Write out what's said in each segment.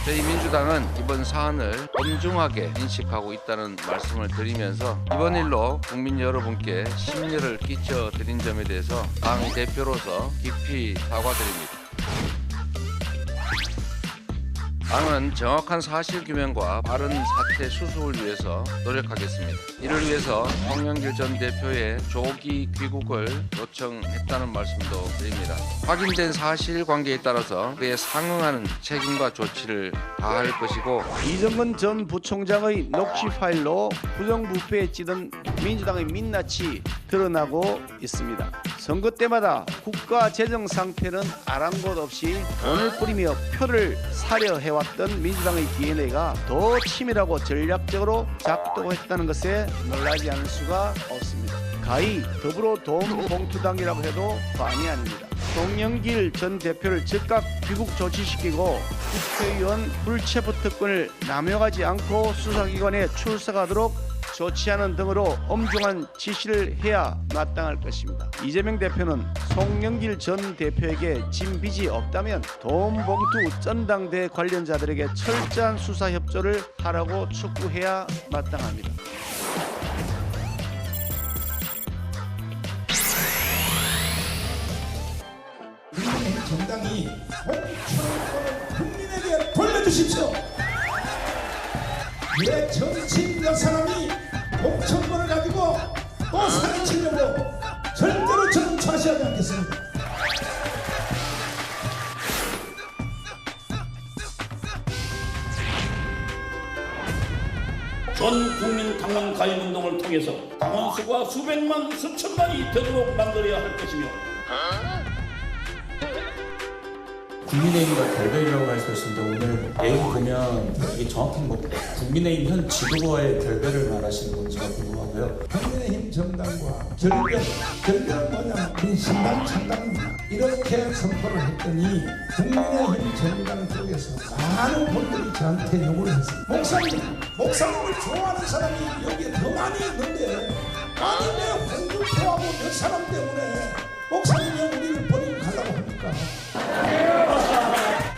저희 민주당은 이번 사안을 엄중하게 인식하고 있다는 말씀을 드리면서 이번 일로 국민 여러분께 심려를 끼쳐드린 점에 대해서 당 대표로서 깊이 사과드립니다. 당은 정확한 사실규명과 빠른 사태 수습을 위해서 노력하겠습니다. 이를 위해서 송영길 전 대표의 조기 귀국을 요청했다는 말씀도 드립니다. 확인된 사실관계에 따라서 그에 상응하는 책임과 조치를 다할 것이고 이정근 전 부총장의 녹취 파일로 부정부패에 찌든 민주당의 민낯이 드러나고 있습니다. 선거 때마다 국가 재정 상태는 아랑곳 없이 돈을 뿌리며 표를 사려 해왔던 민주당의 DNA가 더 치밀하고 전략적으로 작동했다는 것에 놀라지 않을 수가 없습니다. 가히 더불어도움봉투당이라고 해도 과언이 아닙니다. 송영길 전 대표를 즉각 귀국 조치시키고 국회의원 불체포 특권을 남용하지 않고 수사기관에 출석하도록 조치하는 등으로 엄중한 지시를 해야 마땅할 것입니다. 이재명 대표는 송영길 전 대표에게 진 빚이 없다면 돈봉투 전당대 관련자들에게 철저한 수사 협조를 하라고 촉구해야 마땅합니다. 국민의힘 정당이 공천권을 국민에게 돌려주십시오. 왜 정치인 몇 사람이 공천권을 가지고 또 사기치려고 절대로 저는 좌시하지 않겠습니다. 전 국민 당원 가입 운동을 통해서 당원 수가 수백만 수천만이 되도록 만들어야 할 것이며 국민의힘과 결별이라고 할 수 있는데 오늘 내용 보면 이게 정확히 뭐 국민의힘 현 지도부와의 결별을 말하시는 건지가 궁금하고요. 국민의힘 정당과 결별은 뭐냐? 우리 신당 창당입니다. 이렇게 선포를 했더니 국민의힘 정당 쪽에서 많은 분들이 저한테 요구를 했습니다. 목사님을 좋아하는 사람이 여기에 더 많이 있는데 아니 왜 홍준표하고 몇 사람 때문에 목사님이 우리를 버리고 가려고 합니까?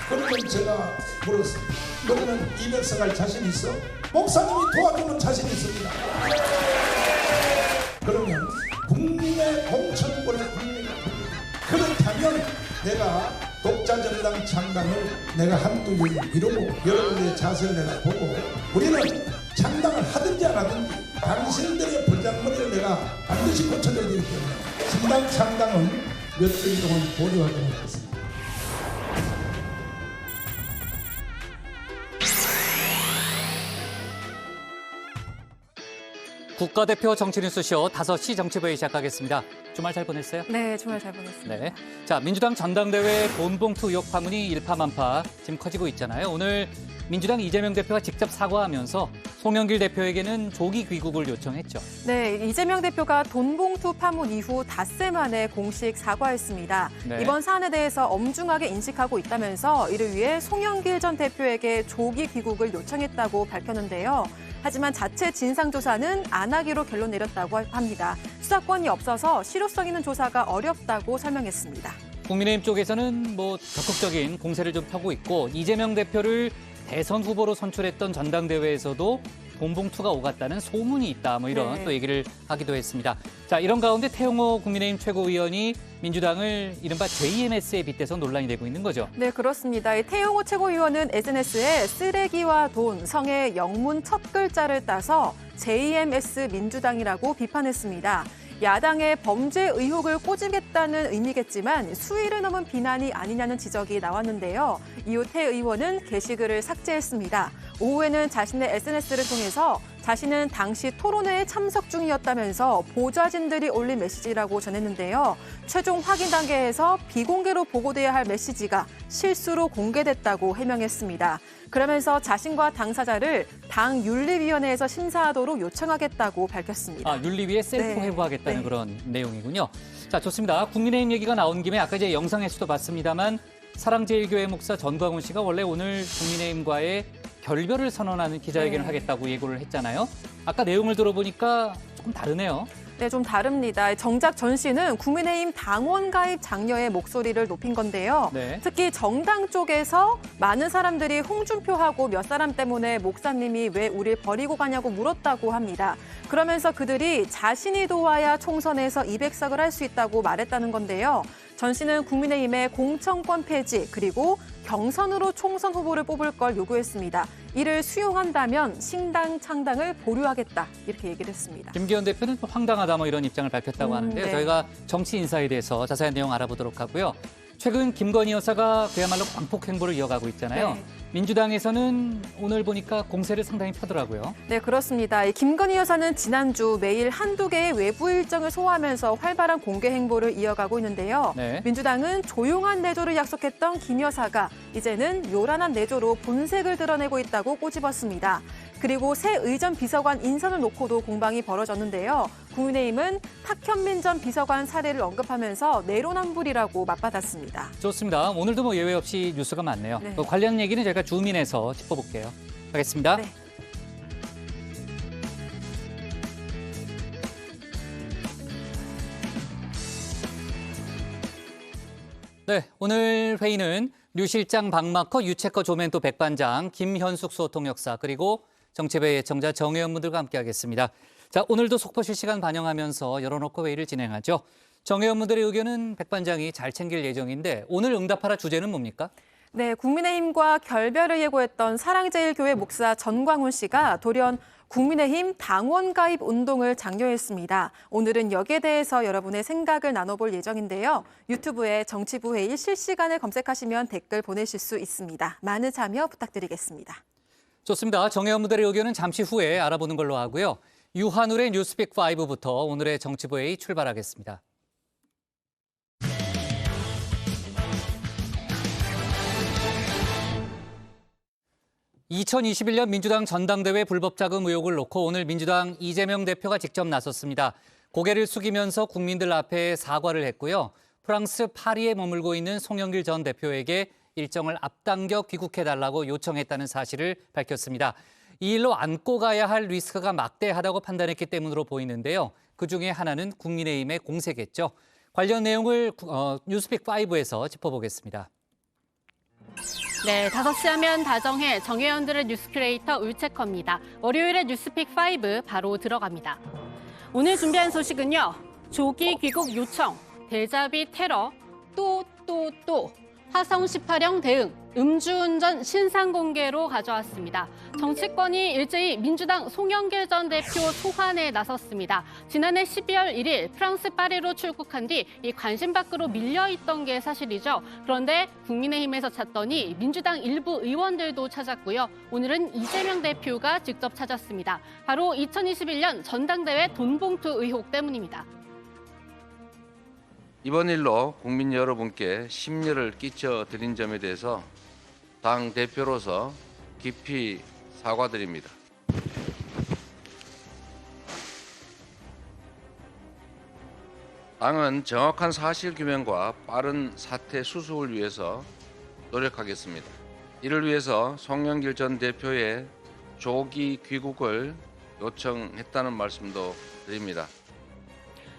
그러면 제가 물었습니다. 너는 이백석 할 자신 있어? 목사님이 도와주는 자신 있습니다. 그러면 국민의 공천권을 국민에게 그렇다면 내가 독자정당 창당을 내가 한두 일 이루고 여러분들의 자세를 내가 보고 우리는 창당을 하든지 안 하든지 당신들의 불장머리를 내가 반드시 고쳐줘야 되기 때문에 신당 창당은 몇 주 동안 보류하도록 하겠습니다. 국가대표 정치뉴스쇼 5시 정치부회 시작하겠습니다. 주말 잘 보냈어요? 네, 주말 잘 보냈습니다. 네. 자, 민주당 전당대회 돈봉투 의혹 파문이 일파만파 지금 커지고 있잖아요. 오늘 민주당 이재명 대표가 직접 사과하면서 송영길 대표에게는 조기 귀국을 요청했죠. 네, 이재명 대표가 돈봉투 파문 이후 닷새 만에 공식 사과했습니다. 네. 이번 사안에 대해서 엄중하게 인식하고 있다면서 이를 위해 송영길 전 대표에게 조기 귀국을 요청했다고 밝혔는데요. 하지만 자체 진상조사는 안 하기로 결론 내렸다고 합니다. 수사권이 없어서 실효성 있는 조사가 어렵다고 설명했습니다. 국민의힘 쪽에서는 뭐 적극적인 공세를 좀 펴고 있고 이재명 대표를 대선 후보로 선출했던 전당대회에서도 돈봉투가 오갔다는 소문이 있다. 뭐 이런 네. 또 얘기를 하기도 했습니다. 자, 이런 가운데 태영호 국민의힘 최고위원이 민주당을 이른바 JMS에 빗대서 논란이 되고 있는 거죠. 네, 그렇습니다. 이 태영호 최고위원은 SNS에 쓰레기와 돈, 성의 영문 첫 글자를 따서 JMS 민주당이라고 비판했습니다. 야당의 범죄 의혹을 꼬집겠다는 의미겠지만 수위를 넘은 비난이 아니냐는 지적이 나왔는데요. 이후 태 의원은 게시글을 삭제했습니다. 오후에는 자신의 SNS를 통해서 자신은 당시 토론회에 참석 중이었다면서 보좌진들이 올린 메시지라고 전했는데요. 최종 확인 단계에서 비공개로 보고돼야 할 메시지가 실수로 공개됐다고 해명했습니다. 그러면서 자신과 당사자를 당 윤리위원회에서 심사하도록 요청하겠다고 밝혔습니다. 아, 윤리위에 셀프 네. 회부하겠다는 네. 그런 내용이군요. 자, 좋습니다. 국민의힘 얘기가 나온 김에 아까 이제 영상에서도 봤습니다만 사랑제일교회 목사 전광훈 씨가 원래 오늘 국민의힘과의 결별을 선언하는 기자회견을 네. 하겠다고 예고를 했잖아요. 아까 내용을 들어보니까 조금 다르네요. 네, 좀 다릅니다. 정작 전 씨는 국민의힘 당원 가입 장려의 목소리를 높인 건데요. 네. 특히 정당 쪽에서 많은 사람들이 홍준표하고 몇 사람 때문에 목사님이 왜 우릴 버리고 가냐고 물었다고 합니다. 그러면서 그들이 자신이 도와야 총선에서 200석을 할 수 있다고 말했다는 건데요. 전 씨는 국민의힘의 공천권 폐지 그리고 경선으로 총선 후보를 뽑을 걸 요구했습니다. 이를 수용한다면 신당 창당을 보류하겠다 이렇게 얘기를 했습니다. 김기현 대표는 또 황당하다 뭐 이런 입장을 밝혔다고 하는데요. 네. 저희가 정치 인사에 대해서 자세한 내용 알아보도록 하고요. 최근 김건희 여사가 그야말로 광폭 행보를 이어가고 있잖아요. 네. 민주당에서는 오늘 보니까 공세를 상당히 펴더라고요. 네, 그렇습니다. 이 김건희 여사는 지난주 매일 한두 개의 외부 일정을 소화하면서 활발한 공개 행보를 이어가고 있는데요. 네. 민주당은 조용한 내조를 약속했던 김 여사가 이제는 요란한 내조로 본색을 드러내고 있다고 꼬집었습니다. 그리고 새 의전 비서관 인선을 놓고도 공방이 벌어졌는데요. 국민의힘은 탁현민 전 비서관 사례를 언급하면서 내로남불이라고 맞받았습니다. 좋습니다. 오늘도 뭐 예외 없이 뉴스가 많네요. 네. 그 관련 얘기는 저희가 주민에서 짚어볼게요. 하겠습니다. 네. 네, 오늘 회의는 류 실장 박마커, 유채커 조멘토 백반장, 김현숙 소통역사 그리고 정치부 예청자 정혜연 분들과 함께하겠습니다. 자, 오늘도 속보 실시간 반영하면서 열어놓고 회의를 진행하죠. 정혜연 분들의 의견은 백반장이 잘 챙길 예정인데 오늘 응답하라 주제는 뭡니까? 네, 국민의힘과 결별을 예고했던 사랑제일교회 목사 전광훈 씨가 돌연 국민의힘 당원 가입 운동을 장려했습니다. 오늘은 여기에 대해서 여러분의 생각을 나눠볼 예정인데요. 유튜브에 정치부 회의 실시간을 검색하시면 댓글 보내실 수 있습니다. 많은 참여 부탁드리겠습니다. 좋습니다. 정혜연 분들의 의견은 잠시 후에 알아보는 걸로 하고요. 유한울의 뉴스픽 5부터 오늘의 정치부 회의 출발하겠습니다. (2021년) 민주당 전당대회 불법 자금 의혹을 놓고 오늘 민주당 이재명 대표가 직접 나섰습니다. 고개를 숙이면서 국민들 앞에 사과를 했고요. 프랑스 파리에 머물고 있는 송영길 전 대표에게 일정을 앞당겨 귀국해달라고 요청했다는 사실을 밝혔습니다. 이 일로 안고 가야 할 리스크가 막대하다고 판단했기 때문으로 보이는데요. 그중에 하나는 국민의힘의 공세겠죠. 관련 내용을 뉴스픽5에서 짚어보겠습니다. 네, 5시 하면 다정해 정혜연들의 뉴스 크리에이터 울체커입니다. 월요일의 뉴스픽5 바로 들어갑니다. 오늘 준비한 소식은요. 조기 귀국 요청, 대자비 테러, 또 화성 18형 대응, 음주운전 신상 공개로 가져왔습니다. 정치권이 일제히 민주당 송영길 전 대표 소환에 나섰습니다. 지난해 12월 1일 프랑스 파리로 출국한 뒤 이 관심 밖으로 밀려있던 게 사실이죠. 그런데 국민의힘에서 찾더니 민주당 일부 의원들도 찾았고요. 오늘은 이재명 대표가 직접 찾았습니다. 바로 2021년 전당대회 돈봉투 의혹 때문입니다. 이번 일로 국민 여러분께 심려를 끼쳐드린 점에 대해서 당 대표로서 깊이 사과드립니다. 당은 정확한 사실 규명과 빠른 사태 수습을 위해서 노력하겠습니다. 이를 위해서 송영길 전 대표의 조기 귀국을 요청했다는 말씀도 드립니다.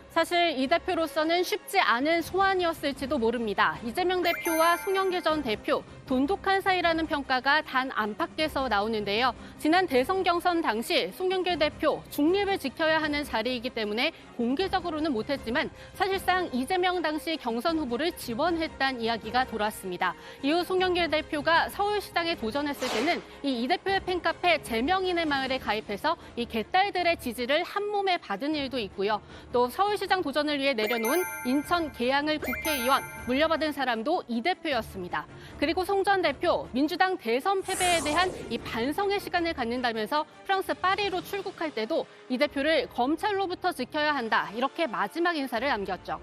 사실 이 대표로서는 쉽지 않은 소환이었을지도 모릅니다. 이재명 대표와 송영길 전 대표, 돈독한 사이라는 평가가 단 안팎에서 나오는데요. 지난 대선 경선 당시 송영길 대표 중립을 지켜야 하는 자리이기 때문에 공개적으로는 못했지만 사실상 이재명 당시 경선 후보를 지원했다는 이야기가 돌았습니다. 이후 송영길 대표가 서울시장에 도전했을 때는 이 대표의 팬카페 제명인의 마을에 가입해서 이 개딸들의 지지를 한 몸에 받은 일도 있고요. 또 서울시장 도전을 위해 내려놓은 인천 계양을 국회의원 물려받은 사람도 이 대표였습니다. 그리고 송 전 대표 민주당 대선 패배에 대한 이 반성의 시간을 갖는다면서 프랑스 파리로 출국할 때도 이 대표를 검찰로부터 지켜야 한다 이렇게 마지막 인사를 남겼죠.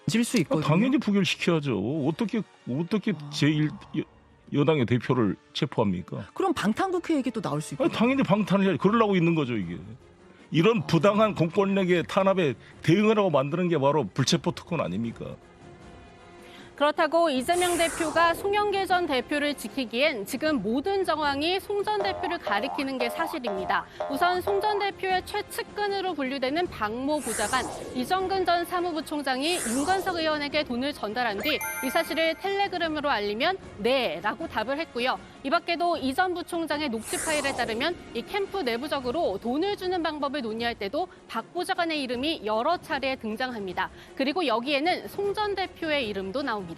질 수 있거든요. 당연히 부결시켜야죠. 어떻게 제1여당의 대표를 체포합니까? 그럼 방탄국회 얘기도 나올 수 있고. 당연히 방탄을 해야지. 그러려고 있는 거죠 이게. 이런 부당한 공권력의 탄압에 대응하라고 만드는 게 바로 불체포 특권 아닙니까? 그렇다고 이재명 대표가 송영길 전 대표를 지키기엔 지금 모든 정황이 송 전 대표를 가리키는 게 사실입니다. 우선 송 전 대표의 최측근으로 분류되는 박모 보좌관 이정근 전 사무부총장이 윤건석 의원에게 돈을 전달한 뒤 이 사실을 텔레그램으로 알리면 네라고 답을 했고요. 이 밖에도 이 전 부총장의 녹취 파일에 따르면 이 캠프 내부적으로 돈을 주는 방법을 논의할 때도 박 보좌관의 이름이 여러 차례 등장합니다. 그리고 여기에는 송 전 대표의 이름도 나옵니다.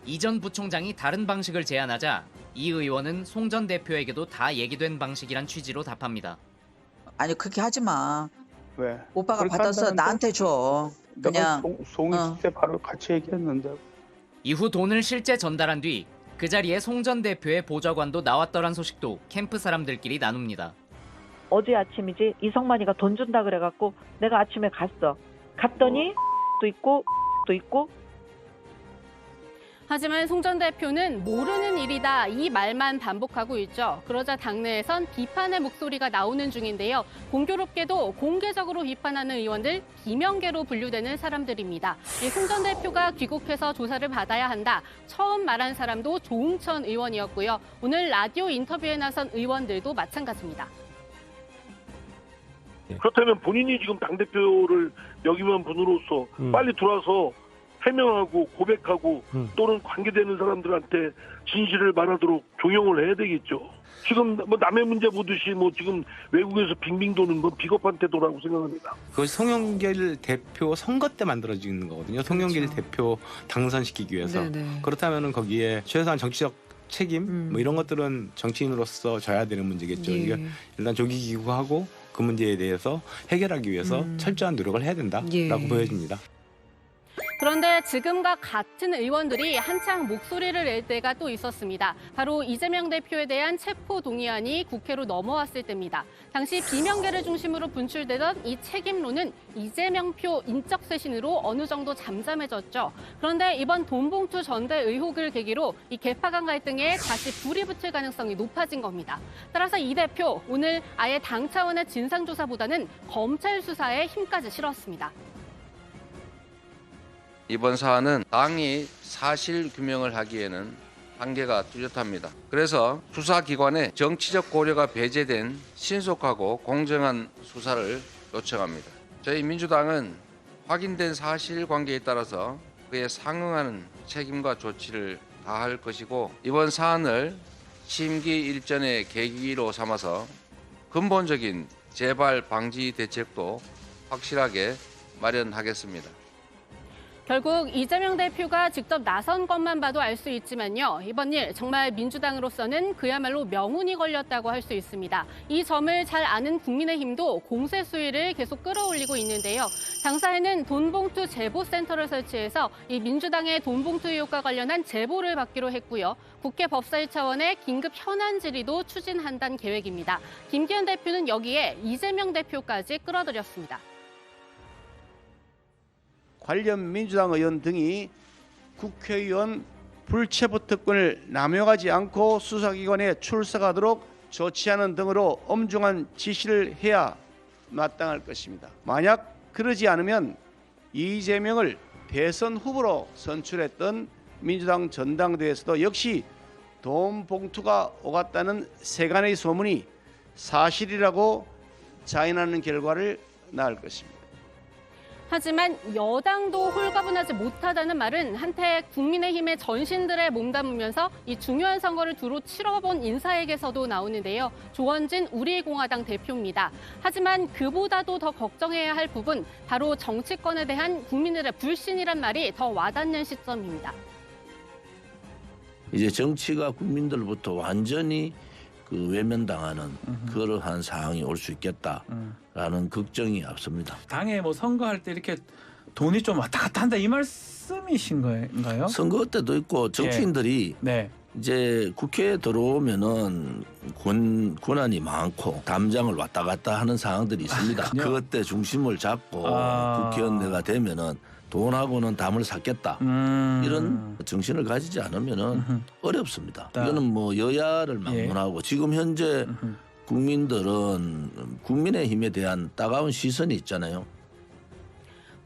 이 전 부총장이 다른 방식을 제안하자 이 의원은 송 전 대표에게도 다 얘기된 방식이란 취지로 답합니다. 아니 그렇게 하지 마. 왜? 오빠가 그렇게 받아서 한다는데? 나한테 줘. 그냥 송이 때 바로 같이 얘기했는데. 이후 돈을 실제 전달한 뒤 그 자리에 송 전 대표의 보좌관도 나왔더란 소식도 캠프 사람들끼리 나눕니다. 어제 아침이지 이성만이가 돈 준다 그래갖고 내가 아침에 갔어. 갔더니 또 있고 또 있고. 하지만 송 전 대표는 모르는 일이다 이 말만 반복하고 있죠. 그러자 당내에선 비판의 목소리가 나오는 중인데요. 공교롭게도 공개적으로 비판하는 의원들 비명계로 분류되는 사람들입니다. 송 전 대표가 귀국해서 조사를 받아야 한다. 처음 말한 사람도 조응천 의원이었고요. 오늘 라디오 인터뷰에 나선 의원들도 마찬가지입니다. 그렇다면 본인이 지금 당대표를 역임한 분으로서 빨리 들어와서 해명하고 고백하고 또는 관계되는 사람들한테 진실을 말하도록 종용을 해야 되겠죠. 지금 뭐 남의 문제 보듯이 뭐 지금 외국에서 빙빙 도는 건 비겁한 태도라고 생각합니다. 그것이 송영길 대표 선거 때 만들어지는 거거든요. 송영길 대표 당선시키기 위해서. 그렇다면은 거기에 최소한 정치적 책임 뭐 이런 것들은 정치인으로서 져야 되는 문제겠죠. 이게 일단 조기 귀국하고 그 문제에 대해서 해결하기 위해서 철저한 노력을 해야 된다라고 보여집니다. 그런데 지금과 같은 의원들이 한창 목소리를 낼 때가 또 있었습니다. 바로 이재명 대표에 대한 체포 동의안이 국회로 넘어왔을 때입니다. 당시 비명계를 중심으로 분출되던 이 책임론은 이재명표 인적 쇄신으로 어느 정도 잠잠해졌죠. 그런데 이번 돈봉투 전대 의혹을 계기로 이 개파간 갈등에 다시 불이 붙을 가능성이 높아진 겁니다. 따라서 이 대표 오늘 아예 당 차원의 진상조사보다는 검찰 수사에 힘까지 실었습니다. 이번 사안은 당이 사실 규명을 하기에는 한계가 뚜렷합니다. 그래서 수사기관에 정치적 고려가 배제된 신속하고 공정한 수사를 요청합니다. 저희 민주당은 확인된 사실관계에 따라서 그에 상응하는 책임과 조치를 다할 것이고 이번 사안을 심기 일전의 계기로 삼아서 근본적인 재발 방지 대책도 확실하게 마련하겠습니다. 결국 이재명 대표가 직접 나선 것만 봐도 알 수 있지만요. 이번 일 정말 민주당으로서는 그야말로 명운이 걸렸다고 할 수 있습니다. 이 점을 잘 아는 국민의힘도 공세 수위를 계속 끌어올리고 있는데요. 당사에는 돈봉투 제보센터를 설치해서 이 민주당의 돈봉투 의혹과 관련한 제보를 받기로 했고요. 국회 법사위 차원의 긴급 현안 질의도 추진한다는 계획입니다. 김기현 대표는 여기에 이재명 대표까지 끌어들였습니다. 관련 민주당 의원 등이 국회의원 불체포 특권을 남용하지 않고 수사기관에 출석하도록 조치하는 등으로 엄중한 지시를 해야 마땅할 것입니다. 만약 그러지 않으면 이재명을 대선 후보로 선출했던 민주당 전당대회에서도 역시 돈 봉투가 오갔다는 세간의 소문이 사실이라고 자인하는 결과를 낳을 것입니다. 하지만 여당도 홀가분하지 못하다는 말은 한때 국민의힘의 전신들에 몸담으면서 이 중요한 선거를 두루 치러본 인사에게서도 나오는데요. 조원진 우리공화당 대표입니다. 하지만 그보다도 더 걱정해야 할 부분, 바로 정치권에 대한 국민들의 불신이란 말이 더 와닿는 시점입니다. 이제 정치가 국민들부터 완전히 그 외면당하는 그러한 상황이 올 수 있겠다라는 걱정이 앞섭니다. 당에 뭐 선거할 때 이렇게 돈이 좀 왔다 갔다 한다 이 말씀이신 건가요? 선거 때도 있고 정치인들이 이제 국회에 들어오면은 권한이 많고 담장을 왔다 갔다 하는 상황들이 있습니다. 그때 중심을 잡고 국회의원내가 되면은 돈하고는 담을 샀겠다. 이런 정신을 가지지 않으면은 어렵습니다. 이거는 뭐 여야를 막론하고 지금 현재 국민들은 국민의힘에 대한 따가운 시선이 있잖아요.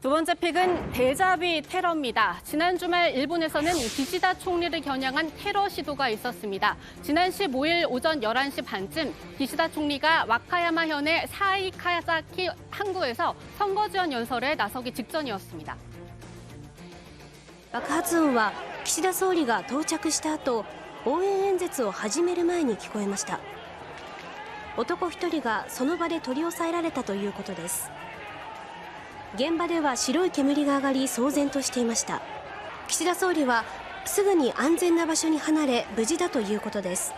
두 번째 픽은 데자비 테러입니다. 지난 주말 일본에서는 기시다 총리를 겨냥한 테러 시도가 있었습니다. 지난 15일 오전 11시 반쯤 기시다 총리가 와카야마 현의 사이카자키 항구에서 선거 지원 연설에 나서기 직전이었습니다. 爆発音は岸田総理が到着した後、応援演説を始める前に聞こえました。男1人がその場で取り押さえられたということです。現場では白い煙が上がり騒然としていました。岸田総理はすぐに安全な場所に離れ無事だということです。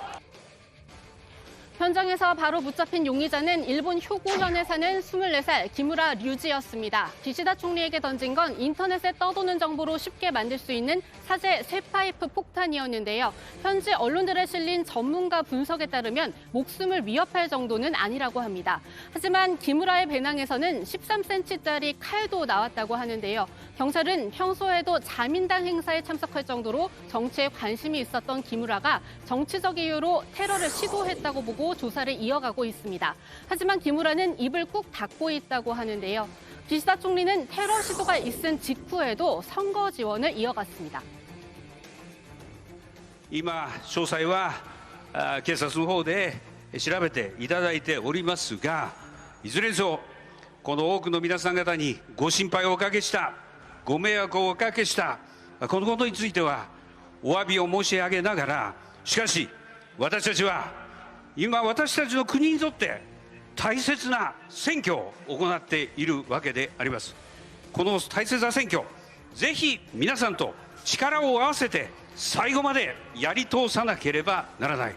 현장에서 바로 붙잡힌 용의자는 일본 효구현에 사는 24살 기무라 류지였습니다. 기시다 총리에게 던진 건 인터넷에 떠도는 정보로 쉽게 만들 수 있는 사제 쇠파이프 폭탄이었는데요. 현지 언론들에 실린 전문가 분석에 따르면 목숨을 위협할 정도는 아니라고 합니다. 하지만 기무라의 배낭에서는 13cm짜리 칼도 나왔다고 하는데요. 경찰은 평소에도 자민당 행사에 참석할 정도로 정치에 관심이 있었던 기무라가 정치적 이유로 테러를 시도했다고 보고 조사를 이어가고 있습니다. 하지만 기무라는 입을 꾹 닫고 있다고 하는데요. 기시다 총리는 테러 시도가 있은 직후에도 선거 지원을 이어갔습니다. 今詳細は警察の方で調べていただいておりますが、いずれにせよこの多くの皆さん方にご心配をおかけした、ご迷惑をおかけしたこのことについてはお詫びを申し上げながら、しかし私たちは今私たちの国にとって大切な選挙を行っているわけであります。この大切な選挙、ぜひ皆さんと力を合わせて最後までやり通さなければならない。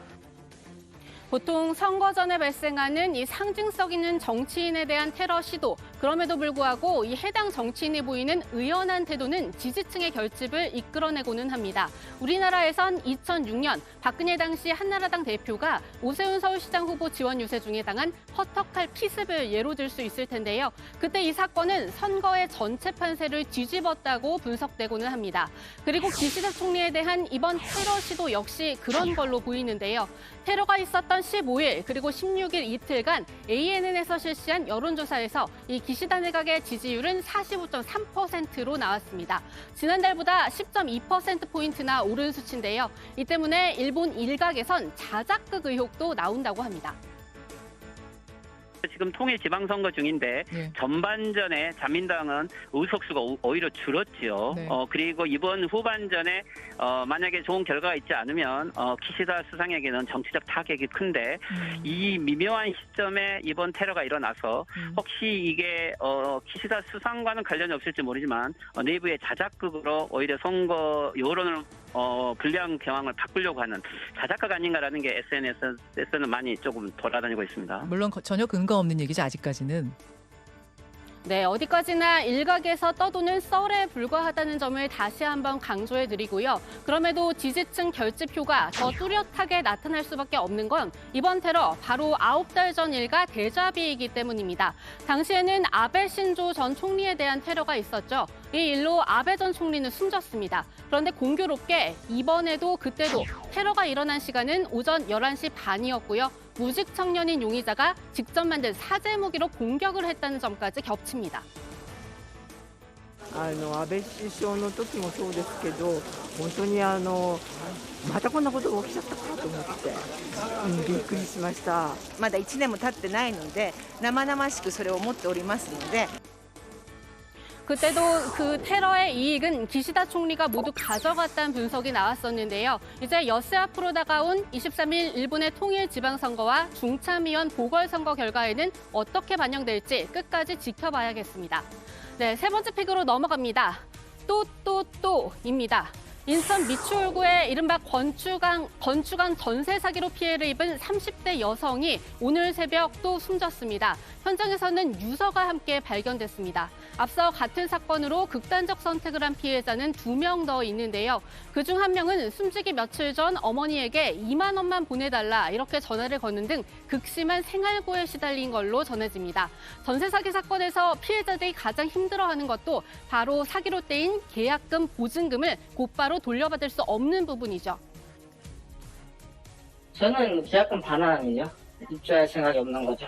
보통 선거 전에 발생하는 이 상징성 있는 정치인에 대한 테러 시도, 그럼에도 불구하고 이 해당 정치인이 보이는 의연한 태도는 지지층의 결집을 이끌어내고는 합니다. 우리나라에선 2006년 박근혜 당시 한나라당 대표가 오세훈 서울시장 후보 지원 유세 중에 당한 허턱할 피습을 예로 들 수 있을 텐데요. 그때 이 사건은 선거의 전체 판세를 뒤집었다고 분석되고는 합니다. 그리고 기시다 총리에 대한 이번 테러 시도 역시 그런 걸로 보이는데요. 테러가 있었던 15일 그리고 16일 이틀간 ANN에서 실시한 여론조사에서 이 기시다 내각의 지지율은 45.3%로 나왔습니다. 지난달보다 10.2%포인트나 오른 수치인데요. 이 때문에 일본 일각에선 자작극 의혹도 나온다고 합니다. 지금 통일 지방선거 중인데 전반전에 자민당은 의석수가 오히려 줄었지요. 그리고 이번 후반전에 만약에 좋은 결과가 있지 않으면 기시다 수상에게는 정치적 타격이 큰데 이 미묘한 시점에 이번 테러가 일어나서 혹시 이게 기시다 수상과는 관련이 없을지 모르지만 내부의 자작극으로 오히려 선거 여론을 불리한 경향을 바꾸려고 하는 자작극 아닌가라는 게 SNS에서는 많이 조금 돌아다니고 있습니다. 물론 전혀 근거 없는 얘기죠, 아직까지는. 네, 어디까지나 일각에서 떠도는 썰에 불과하다는 점을 다시 한번 강조해드리고요. 그럼에도 지지층 결집효가 더 뚜렷하게 나타날 수밖에 없는 건 이번 테러 바로 9달 전 일가 데자비이기 때문입니다. 당시에는 아베 신조 전 총리에 대한 테러가 있었죠. 이 일로 아베 전 총리는 숨졌습니다. 그런데 공교롭게 이번에도 그때도 테러가 일어난 시간은 오전 11시 반이었고요. 무직 청년인 용의자가 직접 만든 사제 무기로 공격을 했다는 점까지 겹칩니다. 安倍首相の時もそうですけど、本当にまたこんなことが起きちゃったかと思って、びっくりしました。まだ1年も経ってないので、生々しくそれを思っておりますので。 그때도 그 테러의 이익은 기시다 총리가 모두 가져갔다는 분석이 나왔었는데요. 이제 엿새 앞으로 다가온 23일 일본의 통일 지방선거와 중참위원 보궐선거 결과에는 어떻게 반영될지 끝까지 지켜봐야겠습니다. 네, 세 번째 픽으로 넘어갑니다. 또입니다. 인천 미추홀구의 이른바 건축왕 전세 사기로 피해를 입은 30대 여성이 오늘 새벽 또 숨졌습니다. 현장에서는 유서가 함께 발견됐습니다. 앞서 같은 사건으로 극단적 선택을 한 피해자는 2명 더 있는데요. 그중 한 명은 숨지기 며칠 전 어머니에게 2만 원만 보내달라 이렇게 전화를 거는 등 극심한 생활고에 시달린 걸로 전해집니다. 전세 사기 사건에서 피해자들이 가장 힘들어하는 것도 바로 사기로 떼인 계약금, 보증금을 곧바로 돌려받을 수 없는 부분이죠. 저는 계약금 반환이죠. 입주할 생각이 없는 거죠.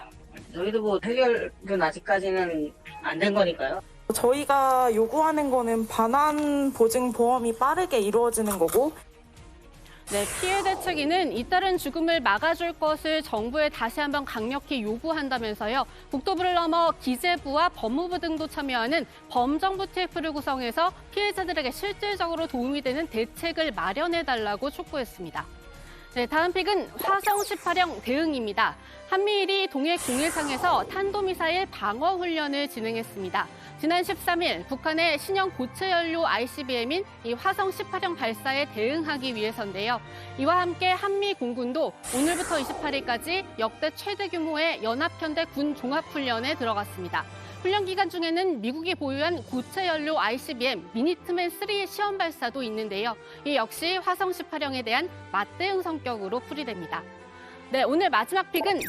저희도 뭐 해결은 아직까지는 안 된 거니까요. 저희가 요구하는 거는 반환 보증 보험이 빠르게 이루어지는 거고, 네, 피해 대책위는 잇따른 죽음을 막아줄 것을 정부에 다시 한번 강력히 요구한다면서요. 국토부를 넘어 기재부와 법무부 등도 참여하는 범정부 TF를 구성해서 피해자들에게 실질적으로 도움이 되는 대책을 마련해달라고 촉구했습니다. 네, 다음 픽은 화성 18형 대응입니다. 한미일이 동해 공해상에서 탄도미사일 방어 훈련을 진행했습니다. 지난 13일 북한의 신형 고체 연료 ICBM인 이 화성 18형 발사에 대응하기 위해서인데요. 이와 함께 한미 공군도 오늘부터 28일까지 역대 최대 규모의 연합현대 군 종합훈련에 들어갔습니다. 훈련 기간 중에는 미국이 보유한 고체 연료 ICBM 미니트맨 3의 시험 발사도 있는데요. 이 역시 화성 18형에 대한 맞대응 성격으로 풀이됩니다. 네, 오늘 마지막 픽은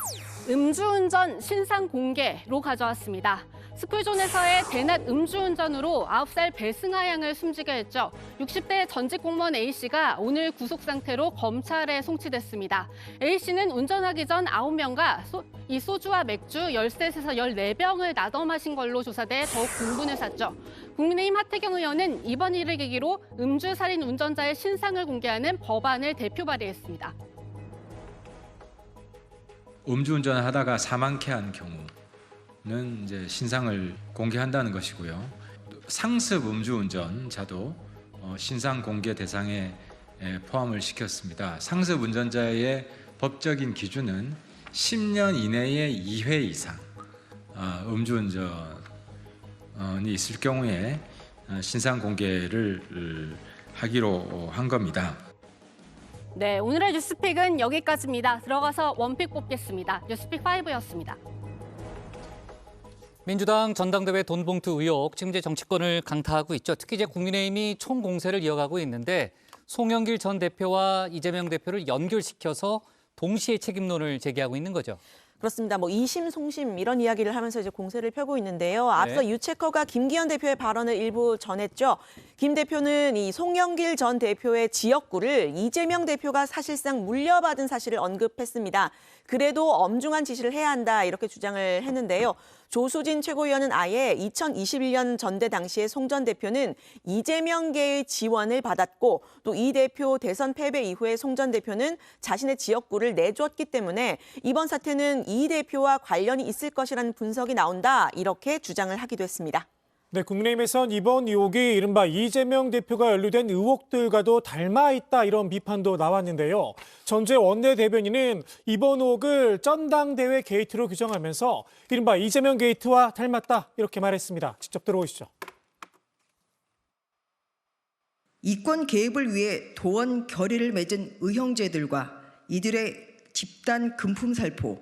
음주운전 신상 공개로 가져왔습니다. 스쿨존에서의 대낮 음주운전으로 9살 배승하 양을 숨지게 했죠. 60대 전직 공무원 A씨가 오늘 구속 상태로 검찰에 송치됐습니다. A씨는 운전하기 전 9명과 이 소주와 맥주 13에서 14병을 나눠 마신 걸로 조사돼 더욱 공분을 샀죠. 국민의힘 하태경 의원은 이번 일을 계기로 음주살인 운전자의 신상을 공개하는 법안을 대표 발의했습니다. 음주운전을 하다가 사망케 한 경우는 이제 신상을 공개한다는 것이고요. 상습 음주운전자도 신상 공개 대상에 포함을 시켰습니다. 상습 운전자의 법적인 기준은 10년 이내에 2회 이상 음주운전이 있을 경우에 신상 공개를 하기로 한 겁니다. 네, 오늘의 뉴스픽은 여기까지입니다. 들어가서 원픽 뽑겠습니다. 뉴스픽 5였습니다. 민주당 전당대회 돈봉투 의혹, 지금 이제 정치권을 강타하고 있죠. 특히 이제 국민의힘이 총공세를 이어가고 있는데 송영길 전 대표와 이재명 대표를 연결시켜서 동시에 책임론을 제기하고 있는 거죠. 그렇습니다. 뭐 이심 송심 이런 이야기를 하면서 이제 공세를 펴고 있는데요. 앞서 네. 유체커가 김기현 대표의 발언을 일부 전했죠. 김 대표는 이 송영길 전 대표의 지역구를 이재명 대표가 사실상 물려받은 사실을 언급했습니다. 그래도 엄중한 지시를 해야 한다 이렇게 주장을 했는데요. 조수진 최고위원은 아예 2021년 전대 당시에 송 전 대표는 이재명계의 지원을 받았고 또 이 대표 대선 패배 이후에 송 전 대표는 자신의 지역구를 내줬기 때문에 이번 사태는 이 대표와 관련이 있을 것이라는 분석이 나온다 이렇게 주장을 하기도 했습니다. 네, 국민의힘에선 이번 의혹이 이른바 이재명 대표가 연루된 의혹들과도 닮아 있다 이런 비판도 나왔는데요. 전주의 원내대변인은 이번 의혹을 전당대회 게이트로 규정하면서 이른바 이재명 게이트와 닮았다 이렇게 말했습니다. 직접 들어오시죠. 이권 개입을 위해 도원 결의를 맺은 의형제들과 이들의 집단 금품살포,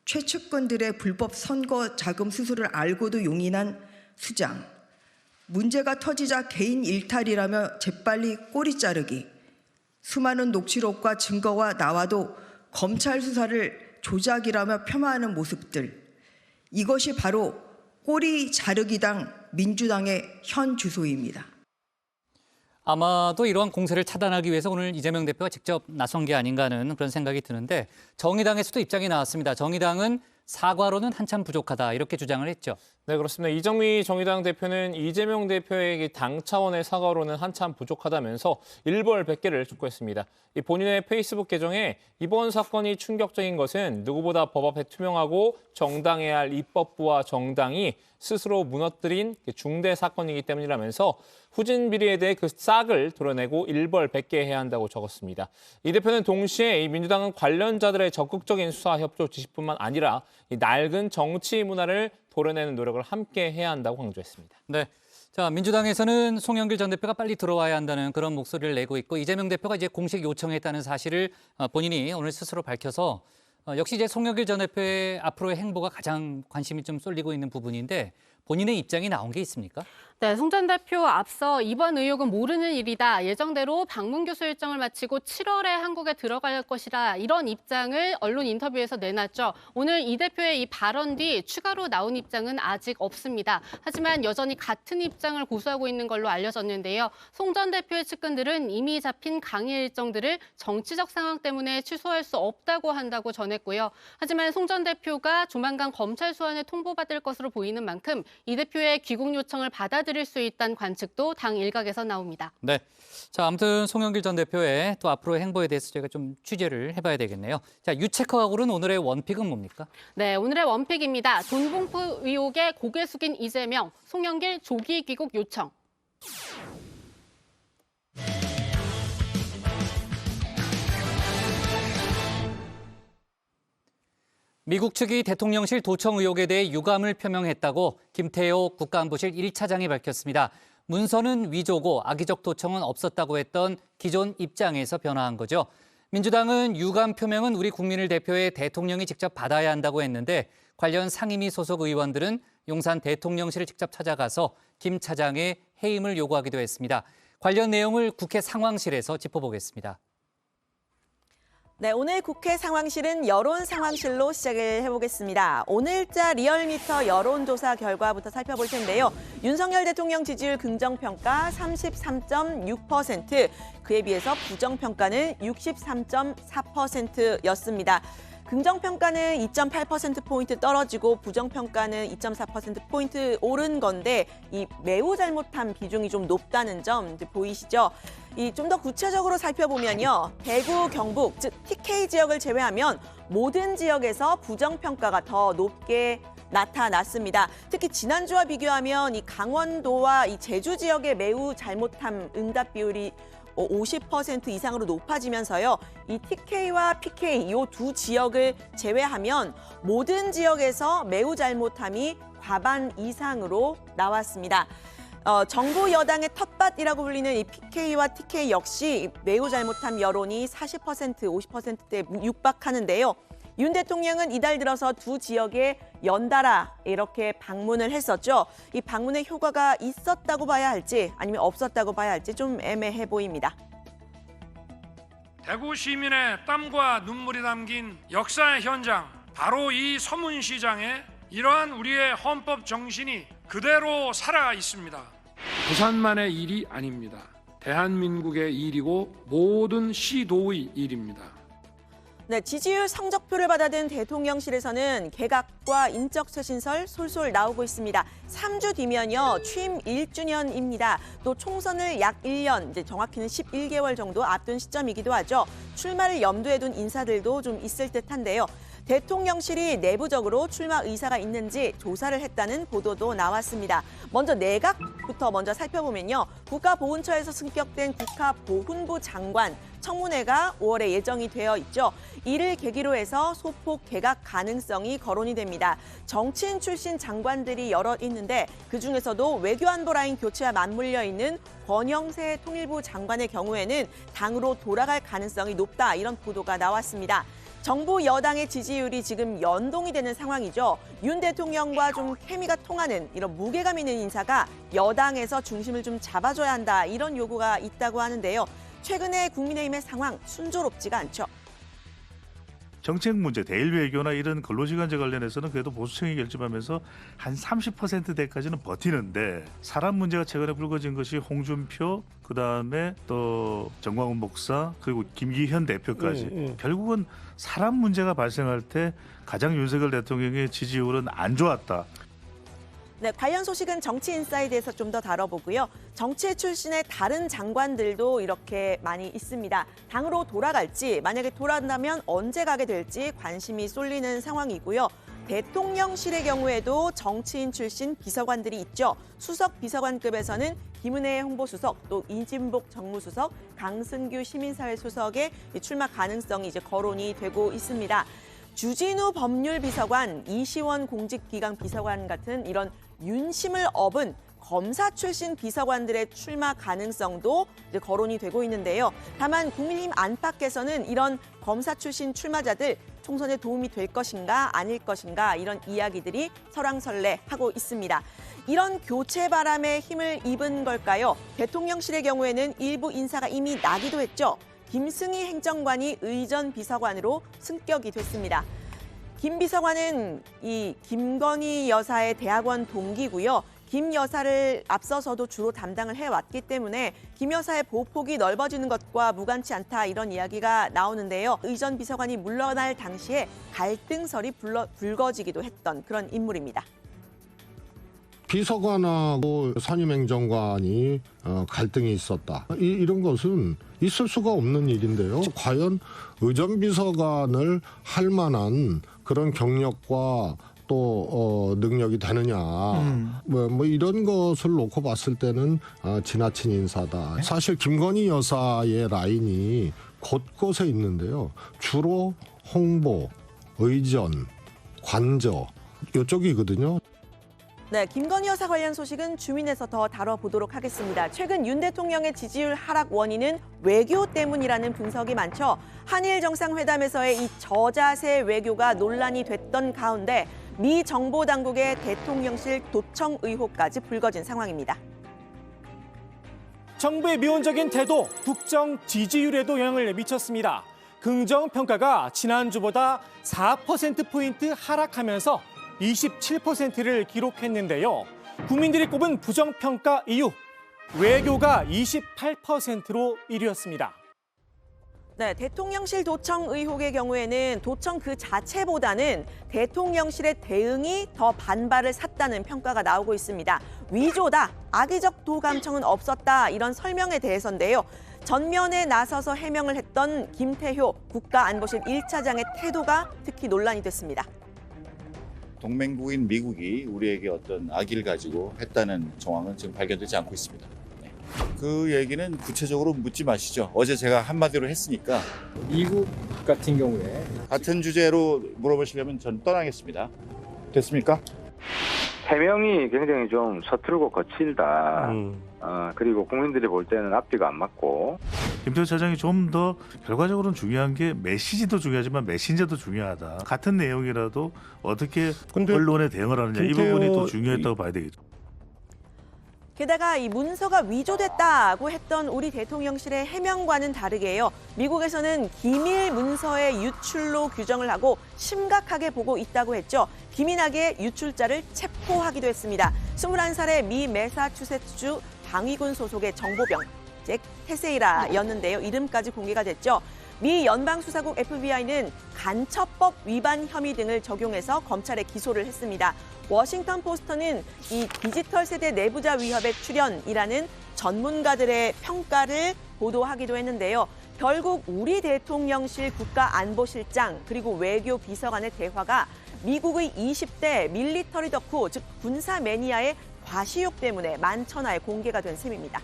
최측근들의 불법 선거 자금 수수를 알고도 용인한 수장, 문제가 터지자 개인 일탈이라며 재빨리 꼬리 자르기, 수많은 녹취록과 증거가 나와도 검찰 수사를 조작이라며 폄하하는 모습들, 이것이 바로 꼬리 자르기당 민주당의 현 주소입니다. 아마도 이러한 공세를 차단하기 위해서 오늘 이재명 대표가 직접 나선 게 아닌가 하는 그런 생각이 드는데 정의당에서도 입장이 나왔습니다. 정의당은 사과로는 한참 부족하다 이렇게 주장을 했죠. 네, 그렇습니다. 이정미 정의당 대표는 이재명 대표에게 당 차원의 사과로는 한참 부족하다면서 일벌백계를 촉구했습니다. 본인의 페이스북 계정에 이번 사건이 충격적인 것은 누구보다 법 앞에 투명하고 정당해야 할 입법부와 정당이 스스로 무너뜨린 중대 사건이기 때문이라면서 후진 비리에 대해 그 싹을 드러내고 일벌백계해야 한다고 적었습니다. 이 대표는 동시에 민주당은 관련자들의 적극적인 수사 협조 지시뿐만 아니라 이 낡은 정치 문화를 도려내는 노력을 함께 해야 한다고 강조했습니다. 네. 자, 민주당에서는 송영길 전 대표가 빨리 들어와야 한다는 그런 목소리를 내고 있고 이재명 대표가 이제 공식 요청했다는 사실을 본인이 오늘 스스로 밝혀서 역시 이제 송영길 전 대표의 앞으로의 행보가 가장 관심이 좀 쏠리고 있는 부분인데 본인의 입장이 나온 게 있습니까? 네, 송 전 대표 앞서 이번 의혹은 모르는 일이다. 예정대로 방문 교수 일정을 마치고 7월에 한국에 들어갈 것이라 이런 입장을 언론 인터뷰에서 내놨죠. 오늘 이 대표의 이 발언 뒤 추가로 나온 입장은 아직 없습니다. 하지만 여전히 같은 입장을 고수하고 있는 걸로 알려졌는데요. 송 전 대표의 측근들은 이미 잡힌 강의 일정들을 정치적 상황 때문에 취소할 수 없다고 한다고 전했고요. 하지만 송 전 대표가 조만간 검찰 소환을 통보받을 것으로 보이는 만큼 이 대표의 귀국 요청을 받아들일 수 있다는 관측도 당 일각에서 나옵니다. 네. 자, 아무튼 송영길 전 대표의 또 앞으로의 행보에 대해서 저희가 좀 취재를 해봐야 되겠네요. 자, 유체커가 고른 오늘의 원픽은 뭡니까? 네, 오늘의 원픽입니다. 돈봉투 의혹에 고개 숙인 이재명, 송영길 조기 귀국 요청. 미국 측이 대통령실 도청 의혹에 대해 유감을 표명했다고 김태호 국가안보실 1차장이 밝혔습니다. 문서는 위조고 악의적 도청은 없었다고 했던 기존 입장에서 변화한 거죠. 민주당은 유감 표명은 우리 국민을 대표해 대통령이 직접 받아야 한다고 했는데 관련 상임위 소속 의원들은 용산 대통령실을 직접 찾아가서 김 차장의 해임을 요구하기도 했습니다. 관련 내용을 국회 상황실에서 짚어보겠습니다. 네, 오늘 국회 상황실은 여론 상황실로 시작을 해보겠습니다. 오늘자 리얼미터 여론조사 결과부터 살펴볼 텐데요. 윤석열 대통령 지지율 긍정평가 33.6%, 그에 비해서 부정평가는 63.4%였습니다. 긍정평가는 2.8%포인트 떨어지고 부정평가는 2.4%포인트 오른 건데 이 매우 잘못한 비중이 좀 높다는 점 보이시죠? 좀 더 구체적으로 살펴보면요. 대구, 경북, 즉 TK 지역을 제외하면 모든 지역에서 부정평가가 더 높게 나타났습니다. 특히 지난주와 비교하면 이 강원도와 이 제주 지역의 매우 잘못한 응답 비율이 50% 이상으로 높아지면서요. 이 TK와 PK 이 두 지역을 제외하면 모든 지역에서 매우 잘못함이 과반 이상으로 나왔습니다. 정부 여당의 텃밭이라고 불리는 이 PK와 TK 역시 매우 잘못한 여론이 40%, 50%대에 육박하는데요. 윤 대통령은 이달 들어서 두 지역에 연달아 이렇게 방문을 했었죠. 이 방문의 효과가 있었다고 봐야 할지 아니면 없었다고 봐야 할지 좀 애매해 보입니다. 대구 시민의 땀과 눈물이 담긴 역사의 현장, 바로 이 서문시장에 이러한 우리의 헌법 정신이 그대로 살아 있습니다. 부산만의 일이 아닙니다. 대한민국의 일이고 모든 시도의 일입니다. 네, 지지율 성적표를 받아든 대통령실에서는 개각과 인적 쇄신설 솔솔 나오고 있습니다. 3주 뒤면요, 취임 1주년입니다. 또 총선을 약 1년, 이제 정확히는 11개월 정도 앞둔 시점이기도 하죠. 출마를 염두에 둔 인사들도 좀 있을 듯한데요. 대통령실이 내부적으로 출마 의사가 있는지 조사를 했다는 보도도 나왔습니다. 먼저 내각부터 먼저 살펴보면요. 국가보훈처에서 승격된 국가보훈부 장관 청문회가 5월에 예정이 되어 있죠. 이를 계기로 해서 소폭 개각 가능성이 거론이 됩니다. 정치인 출신 장관들이 여럿 있는데 그중에서도 외교안보 라인 교체와 맞물려 있는 권영세 통일부 장관의 경우에는 당으로 돌아갈 가능성이 높다, 이런 보도가 나왔습니다. 정부 여당의 지지율이 지금 연동이 되는 상황이죠. 윤 대통령과 좀 케미가 통하는 이런 무게감 있는 인사가 여당에서 중심을 좀 잡아줘야 한다, 이런 요구가 있다고 하는데요. 최근에 국민의힘의 상황 순조롭지가 않죠. 정책 문제, 대일 외교나 이런 근로시간제 관련해서는 그래도 보수층이 결집하면서 한 30%대까지는 버티는데 사람 문제가 최근에 불거진 것이 홍준표, 그다음에 또 정광훈 목사, 그리고 김기현 대표까지 결국은 사람 문제가 발생할 때 가장 윤석열 대통령의 지지율은 안 좋았다. 네, 관련 소식은 정치인사이드에서 좀 더 다뤄보고요. 정치 출신의 다른 장관들도 이렇게 많이 있습니다. 당으로 돌아갈지, 만약에 돌아간다면 언제 가게 될지 관심이 쏠리는 상황이고요. 대통령실의 경우에도 정치인 출신 비서관들이 있죠. 수석 비서관급에서는 김은혜 홍보수석, 또 이진복 정무수석, 강승규 시민사회 수석의 출마 가능성이 이제 거론이 되고 있습니다. 주진우 법률비서관, 이시원 공직기강 비서관 같은 이런 윤심을 업은 검사 출신 비서관들의 출마 가능성도 이제 거론이 되고 있는데요. 다만 국민의힘 안팎에서는 이런 검사 출신 출마자들 총선에 도움이 될 것인가 아닐 것인가, 이런 이야기들이 설왕설래하고 있습니다. 이런 교체 바람에 힘을 입은 걸까요? 대통령실의 경우에는 일부 인사가 이미 나기도 했죠. 김승희 행정관이 의전 비서관으로 승격이 됐습니다. 김 비서관은 이 김건희 여사의 대학원 동기고요. 김 여사를 앞서서도 주로 담당을 해왔기 때문에 김 여사의 보폭이 넓어지는 것과 무관치 않다, 이런 이야기가 나오는데요. 의전 비서관이 물러날 당시에 갈등설이 불거지기도 했던 그런 인물입니다. 비서관하고 선임행정관이 갈등이 있었다. 이런 것은 있을 수가 없는 일인데요. 과연 의전비서관을 할 만한 그런 경력과 또 능력이 되느냐. 뭐 이런 것을 놓고 봤을 때는 지나친 인사다. 사실 김건희 여사의 라인이 곳곳에 있는데요. 주로 홍보, 의전, 관저 이쪽이거든요. 네, 김건희 여사 관련 소식은 주민에서 더 다뤄보도록 하겠습니다. 최근 윤 대통령의 지지율 하락 원인은 외교 때문이라는 분석이 많죠. 한일 정상회담에서의 이 저자세 외교가 논란이 됐던 가운데 미 정보당국의 대통령실 도청 의혹까지 불거진 상황입니다. 정부의 미온적인 태도, 국정 지지율에도 영향을 미쳤습니다. 긍정평가가 지난주보다 4%포인트 하락하면서 27%를 기록했는데요. 국민들이 꼽은 부정평가 이유, 외교가 28%로 1위였습니다. 네, 대통령실 도청 의혹의 경우에는 도청 그 자체보다는 대통령실의 대응이 더 반발을 샀다는 평가가 나오고 있습니다. 위조다, 악의적 도감청은 없었다 이런 설명에 대해서인데요. 전면에 나서서 해명을 했던 김태효 국가안보실 1차장의 태도가 특히 논란이 됐습니다. 동맹국인 미국이 우리에게 어떤 악의를 가지고 했다는 정황은 지금 발견되지 않고 있습니다. 그 얘기는 구체적으로 묻지 마시죠. 어제 제가 한마디로 했으니까. 미국 같은 경우에 같은 주제로 물어보시려면 전 떠나겠습니다. 됐습니까? 해명이 굉장히 좀 서투르고 거칠다. 그리고 국민들이 볼 때는 앞뒤가 안 맞고. 김태호 차장이 좀 더 결과적으로는 중요한 게 메시지도 중요하지만 메신저도 중요하다. 같은 내용이라도 어떻게 언론에 대응을 하느냐 이 부분이 또 중요했다고 봐야 되겠죠. 게다가 이 문서가 위조됐다고 했던 우리 대통령실의 해명과는 다르게요. 미국에서는 기밀 문서의 유출로 규정을 하고 심각하게 보고 있다고 했죠. 기민하게 유출자를 체포하기도 했습니다. 21살의 미 매사추세츠 방위군 소속의 정보병 잭 테세이라였는데요. 이름까지 공개가 됐죠. 미 연방수사국 FBI는 간첩법 위반 혐의 등을 적용해서 검찰에 기소를 했습니다. 워싱턴 포스터는 이 디지털 세대 내부자 위협의 출현이라는 전문가들의 평가를 보도하기도 했는데요. 결국 우리 대통령실 국가안보실장 그리고 외교 비서관의 대화가 미국의 20대 밀리터리 덕후, 즉 군사 매니아의 과시욕 때문에 만천하에 공개가 된 셈입니다.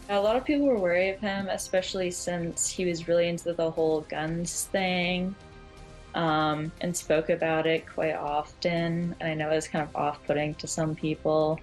A lot of people were wary of him, especially since he was really into the whole guns thing. And spoke about it quite often, and I know it's kind of off-putting to some people.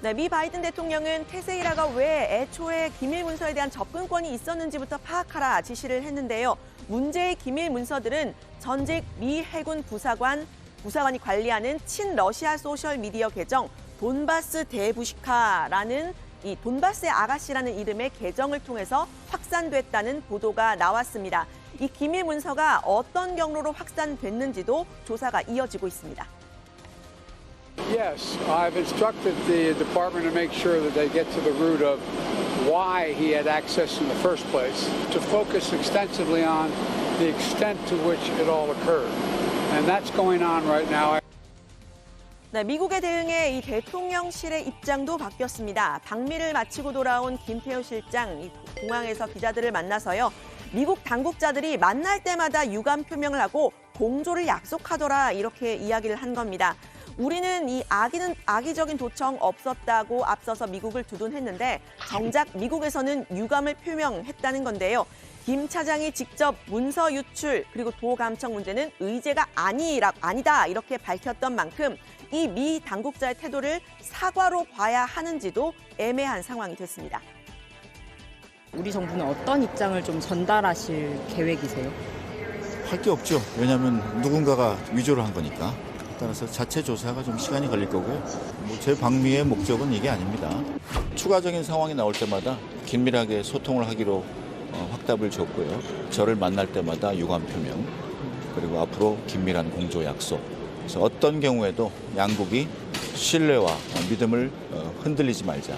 네, 미 바이든 대통령은 테세이라가 왜 애초에 기밀 문서에 대한 접근권이 있었는지부터 파악하라 지시를 했는데요. 문제의 기밀 문서들은 전직 미 해군 부사관이 관리하는 친러시아 소셜 미디어 계정 돈바스 대부시카라는 이 돈바스의 아가씨라는 이름의 계정을 통해서 확산됐다는 보도가 나왔습니다. 이 기밀 문서가 어떤 경로로 확산됐는지도 조사가 이어지고 있습니다. Yes, I've instructed the department to make sure that they get to the root of why he had access in the first place, to focus extensively on the extent to which it all occurred. And that's going on right now. 네, 미국의 대응에 이 대통령실의 입장도 바뀌었습니다. 방미를 마치고 돌아온 김태효 실장, 공항에서 기자들을 만나서요. 미국 당국자들이 만날 때마다 유감 표명을 하고 공조를 약속하더라 이렇게 이야기를 한 겁니다. 우리는 이 악의적인 도청 없었다고 앞서서 미국을 두둔했는데 정작 미국에서는 유감을 표명했다는 건데요. 김 차장이 직접 문서 유출 그리고 도감청 문제는 의제가 아니다 이렇게 밝혔던 만큼 이 미 당국자의 태도를 사과로 봐야 하는지도 애매한 상황이 됐습니다. 우리 정부는 어떤 입장을 좀 전달하실 계획이세요? 할 게 없죠. 왜냐하면 누군가가 위조를 한 거니까. 따라서 자체 조사가 좀 시간이 걸릴 거고요. 제 방미의 목적은 이게 아닙니다. 추가적인 상황이 나올 때마다 긴밀하게 소통을 하기로 확답을 줬고요. 저를 만날 때마다 유감 표명 그리고 앞으로 긴밀한 공조 약속. 그래서 어떤 경우에도 양국이 신뢰와 믿음을 흔들리지 말자.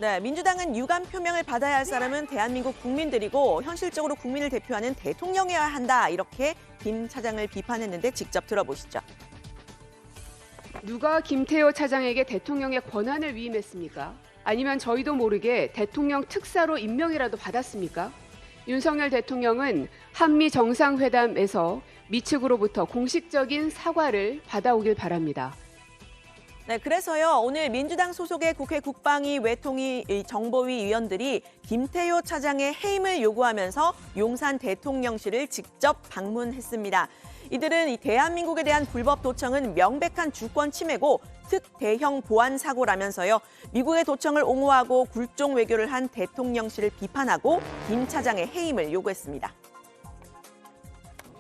네, 민주당은 유감 표명을 받아야 할 사람은 대한민국 국민들이고 현실적으로 국민을 대표하는 대통령이어야 한다. 이렇게 김 차장을 비판했는데 직접 들어보시죠. 누가 김태호 차장에게 대통령의 권한을 위임했습니까? 아니면 저희도 모르게 대통령 특사로 임명이라도 받았습니까? 윤석열 대통령은 한미 정상회담에서 미 측으로부터 공식적인 사과를 받아오길 바랍니다. 네, 그래서요 오늘 민주당 소속의 국회 국방위 외통위 정보위 위원들이 김태호 차장의 해임을 요구하면서 용산 대통령실을 직접 방문했습니다. 이들은 이 대한민국에 대한 불법 도청은 명백한 주권 침해고 특대형 보안 사고라면서요. 미국의 도청을 옹호하고 굴종 외교를 한 대통령실을 비판하고 김 차장의 해임을 요구했습니다.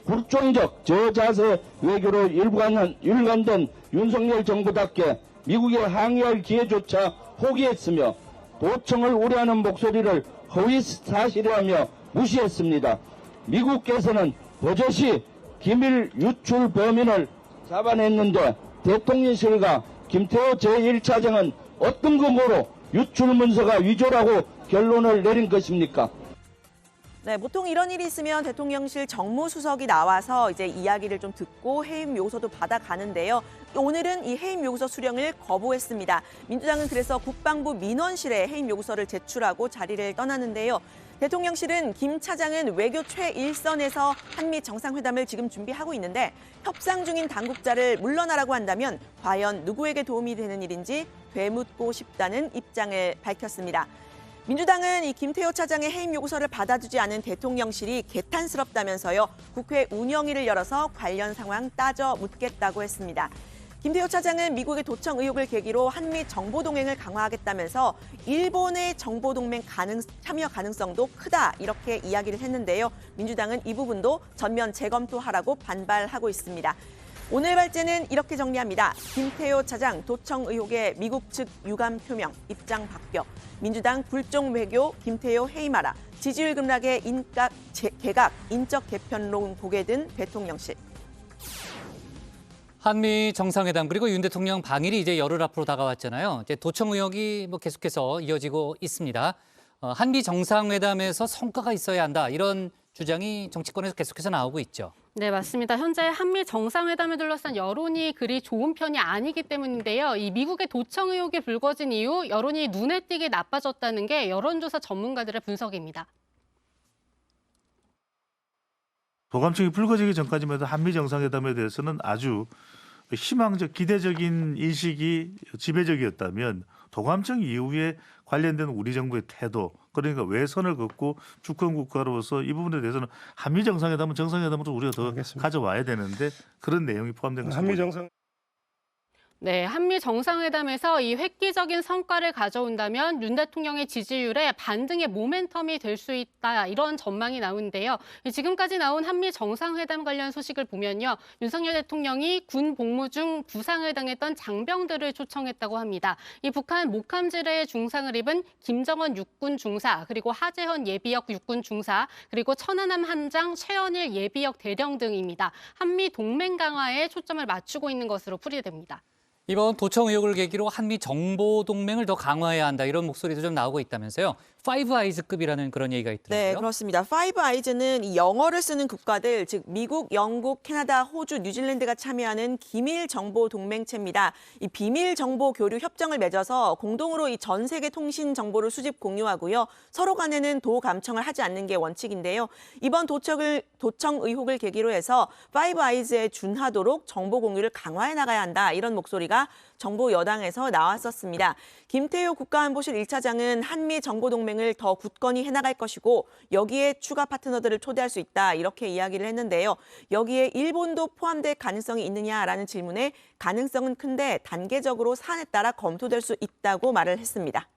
굴종적 저자세 외교로 일관된 윤석열 정부답게 미국에 항의할 기회조차 포기했으며 도청을 우려하는 목소리를 허위 사실이라며 무시했습니다. 미국께서는 버젓이 기밀 유출 범인을 잡아냈는데 대통령실과 김태호 제1차장은 어떤 근거로 유출 문서가 위조라고 결론을 내린 것입니까? 네, 보통 이런 일이 있으면 대통령실 정무수석이 나와서 이제 이야기를 좀 듣고 해임 요구서도 받아가는데요. 오늘은 이 해임 요구서 수령을 거부했습니다. 민주당은 그래서 국방부 민원실에 해임 요구서를 제출하고 자리를 떠나는데요. 대통령실은 김 차장은 외교 최일선에서 한미 정상회담을 지금 준비하고 있는데 협상 중인 당국자를 물러나라고 한다면 과연 누구에게 도움이 되는 일인지 되묻고 싶다는 입장을 밝혔습니다. 민주당은 이 김태호 차장의 해임 요구서를 받아주지 않은 대통령실이 개탄스럽다면서요. 국회 운영위를 열어서 관련 상황 따져 묻겠다고 했습니다. 김태호 차장은 미국의 도청 의혹을 계기로 한미 정보동맹을 강화하겠다면서 일본의 정보동맹 참여 가능성도 크다 이렇게 이야기를 했는데요. 민주당은 이 부분도 전면 재검토하라고 반발하고 있습니다. 오늘 발제는 이렇게 정리합니다. 김태호 차장 도청 의혹에 미국 측 유감 표명, 입장 바뀌어. 민주당 굴종 외교, 김태호 해임하라. 지지율 급락에 개각, 인적 개편론 고개 든 대통령실. 한미 정상회담 그리고 윤 대통령 방일이 이제 열흘 앞으로 다가왔잖아요. 이제 도청 의혹이 계속해서 이어지고 있습니다. 한미 정상회담에서 성과가 있어야 한다 이런 주장이 정치권에서 계속해서 나오고 있죠. 네, 맞습니다. 현재 한미 정상회담을 둘러싼 여론이 그리 좋은 편이 아니기 때문인데요. 이 미국의 도청 의혹이 불거진 이후 여론이 눈에 띄게 나빠졌다는 게 여론조사 전문가들의 분석입니다. 도감청이 불거지기 전까지만 해도 한미 정상회담에 대해서는 아주 희망적, 기대적인 인식이 지배적이었다면 도감청 이후에 관련된 우리 정부의 태도, 그러니까 왜 선을 긋고 주권 국가로서 이 부분에 대해서는 한미 정상회담은 정상회담으로 우리가 더 가져와야 되는데 그런 내용이 포함된 것입니다. 네, 한미 정상회담에서 이 획기적인 성과를 가져온다면 윤 대통령의 지지율에 반등의 모멘텀이 될 수 있다 이런 전망이 나오는데요. 지금까지 나온 한미 정상회담 관련 소식을 보면요. 윤석열 대통령이 군 복무 중 부상을 당했던 장병들을 초청했다고 합니다. 이 북한 목함질에 중상을 입은 김정원 육군 중사, 그리고 하재헌 예비역 육군 중사, 그리고 천안함 함장 최원일 예비역 대령 등입니다. 한미 동맹 강화에 초점을 맞추고 있는 것으로 풀이됩니다. 이번 도청 의혹을 계기로 한미 정보 동맹을 더 강화해야 한다 이런 목소리도 좀 나오고 있다면서요. 파이브 아이즈급이라는 그런 얘기가 있더라고요. 네, 그렇습니다. 파이브 아이즈는 이 영어를 쓰는 국가들, 즉 미국, 영국, 캐나다, 호주, 뉴질랜드가 참여하는 기밀 정보 동맹체입니다. 이 비밀 정보 교류 협정을 맺어서 공동으로 이 전 세계 통신 정보를 수집 공유하고요. 서로 간에는 도 감청을 하지 않는 게 원칙인데요. 이번 도청 의혹을 계기로 해서 파이브 아이즈에 준하도록 정보 공유를 강화해 나가야 한다 이런 목소리가 정부 여당에서 나왔었습니다. 김태호 국가안보실 1차장은 한미 정보동맹을 더 굳건히 해나갈 것이고 여기에 추가 파트너들을 초대할 수 있다 이렇게 이야기를 했는데요. 여기에 일본도 포함될 가능성이 있느냐라는 질문에 가능성은 큰데 단계적으로 사안에 따라 검토될 수 있다고 말을 했습니다.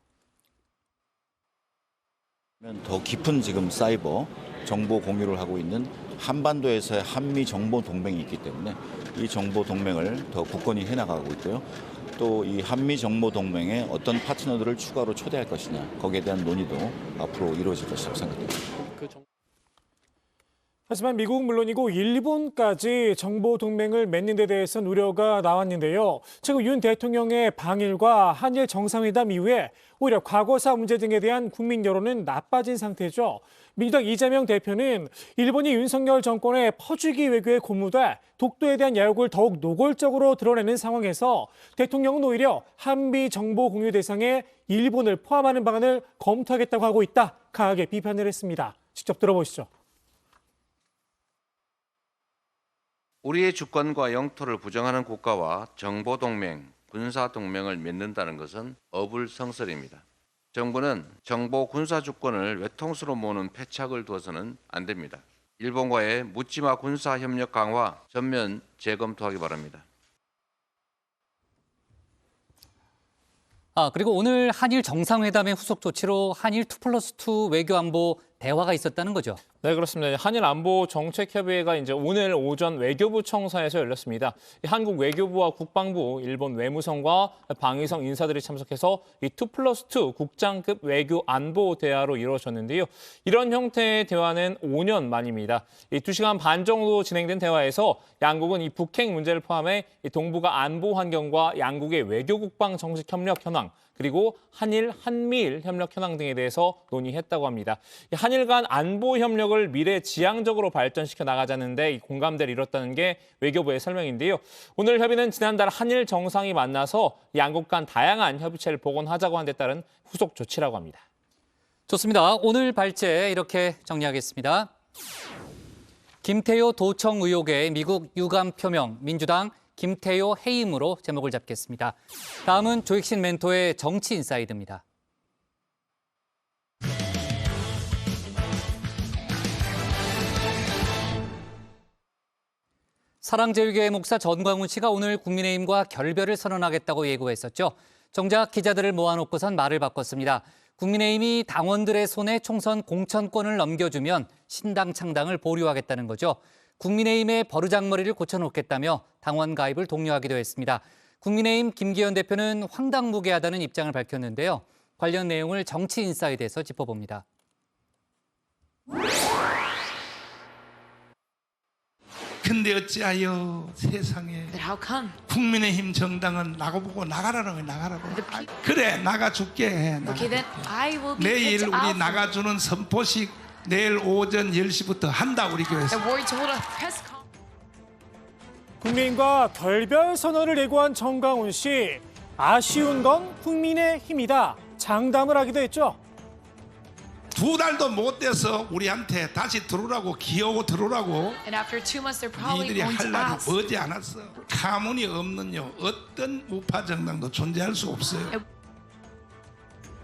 더 깊은 지금 사이버 정보 공유를 하고 있는 한반도에서의 한미 정보 동맹이 있기 때문에 이 정보 동맹을 더 굳건히 해나가고 있고요. 또 이 한미 정보 동맹에 어떤 파트너들을 추가로 초대할 것이냐 거기에 대한 논의도 앞으로 이루어질 것이라고 생각합니다. 하지만 미국은 물론이고 일본까지 정보 동맹을 맺는 데 대해서는 우려가 나왔는데요. 최근 윤 대통령의 방일과 한일 정상회담 이후에 오히려 과거사 문제 등에 대한 국민 여론은 나빠진 상태죠. 민주당 이재명 대표는 일본이 윤석열 정권의 퍼주기 외교에 고무돼 독도에 대한 야욕을 더욱 노골적으로 드러내는 상황에서 대통령은 오히려 한미 정보 공유 대상에 일본을 포함하는 방안을 검토하겠다고 하고 있다. 강하게 비판을 했습니다. 직접 들어보시죠. 우리의 주권과 영토를 부정하는 국가와 정보동맹, 군사동맹을 맺는다는 것은 어불성설입니다. 정부는 정보 군사주권을 외통수로 모으는 패착을 두어서는 안 됩니다. 일본과의 묻지마 군사협력 강화 전면 재검토하기 바랍니다. 그리고 오늘 한일 정상회담의 후속 조치로 한일 2+2 외교안보 대화가 있었다는 거죠. 네, 그렇습니다. 한일 안보 정책협의회가 이제 오늘 오전 외교부 청사에서 열렸습니다. 한국 외교부와 국방부, 일본 외무성과 방위성 인사들이 참석해서 이 2+2 국장급 외교 안보 대화로 이루어졌는데요. 이런 형태의 대화는 5년 만입니다. 이 2시간 반 정도 진행된 대화에서 양국은 이 북핵 문제를 포함해 이 동북아 안보 환경과 양국의 외교 국방 정책 협력 현황, 그리고 한일, 한미일 협력 현황 등에 대해서 논의했다고 합니다. 한일 간 안보 협력을 미래 지향적으로 발전시켜 나가자는데 공감대를 이뤘다는 게 외교부의 설명인데요. 오늘 협의는 지난달 한일 정상이 만나서 양국 간 다양한 협의체를 복원하자고 한 데 따른 후속 조치라고 합니다. 좋습니다. 오늘 발제 이렇게 정리하겠습니다. 김태효 도청 의혹의 미국 유감 표명, 민주당 김태효 해임으로 제목을 잡겠습니다. 다음은 조익신 멘토의 정치 인사이드입니다. 사랑제일교회 목사 전광훈 씨가 오늘 국민의힘과 결별을 선언하겠다고 예고했었죠. 정작 기자들을 모아놓고선 말을 바꿨습니다. 국민의힘이 당원들의 손에 총선 공천권을 넘겨주면 신당 창당을 보류하겠다는 거죠. 국민의힘의 버르장머리를 고쳐놓겠다며 당원 가입을 독려하기도 했습니다. 국민의힘 김기현 대표는 황당무계하다는 입장을 밝혔는데요. 관련 내용을 정치인사이드에서 짚어봅니다. 근데 어찌하여 세상에 국민의힘 정당은 나가보고 나가라는 거야, 나가라고. 그래, 나가줄게. 내일 우리 나가주는 선포식 내일 오전 10시부터 한다, 우리 교회에서. 국민과 결별 선언을 예고한 정광훈 씨. 아쉬운 건 국민의힘이다. 장담을 하기도 했죠. 2달도 못 돼서 우리한테 다시 들어오라고, 기어오고 들어오라고 니들이 할 날이 머지 않았어. 가문이 없는요 어떤 우파 정당도 존재할 수 없어요.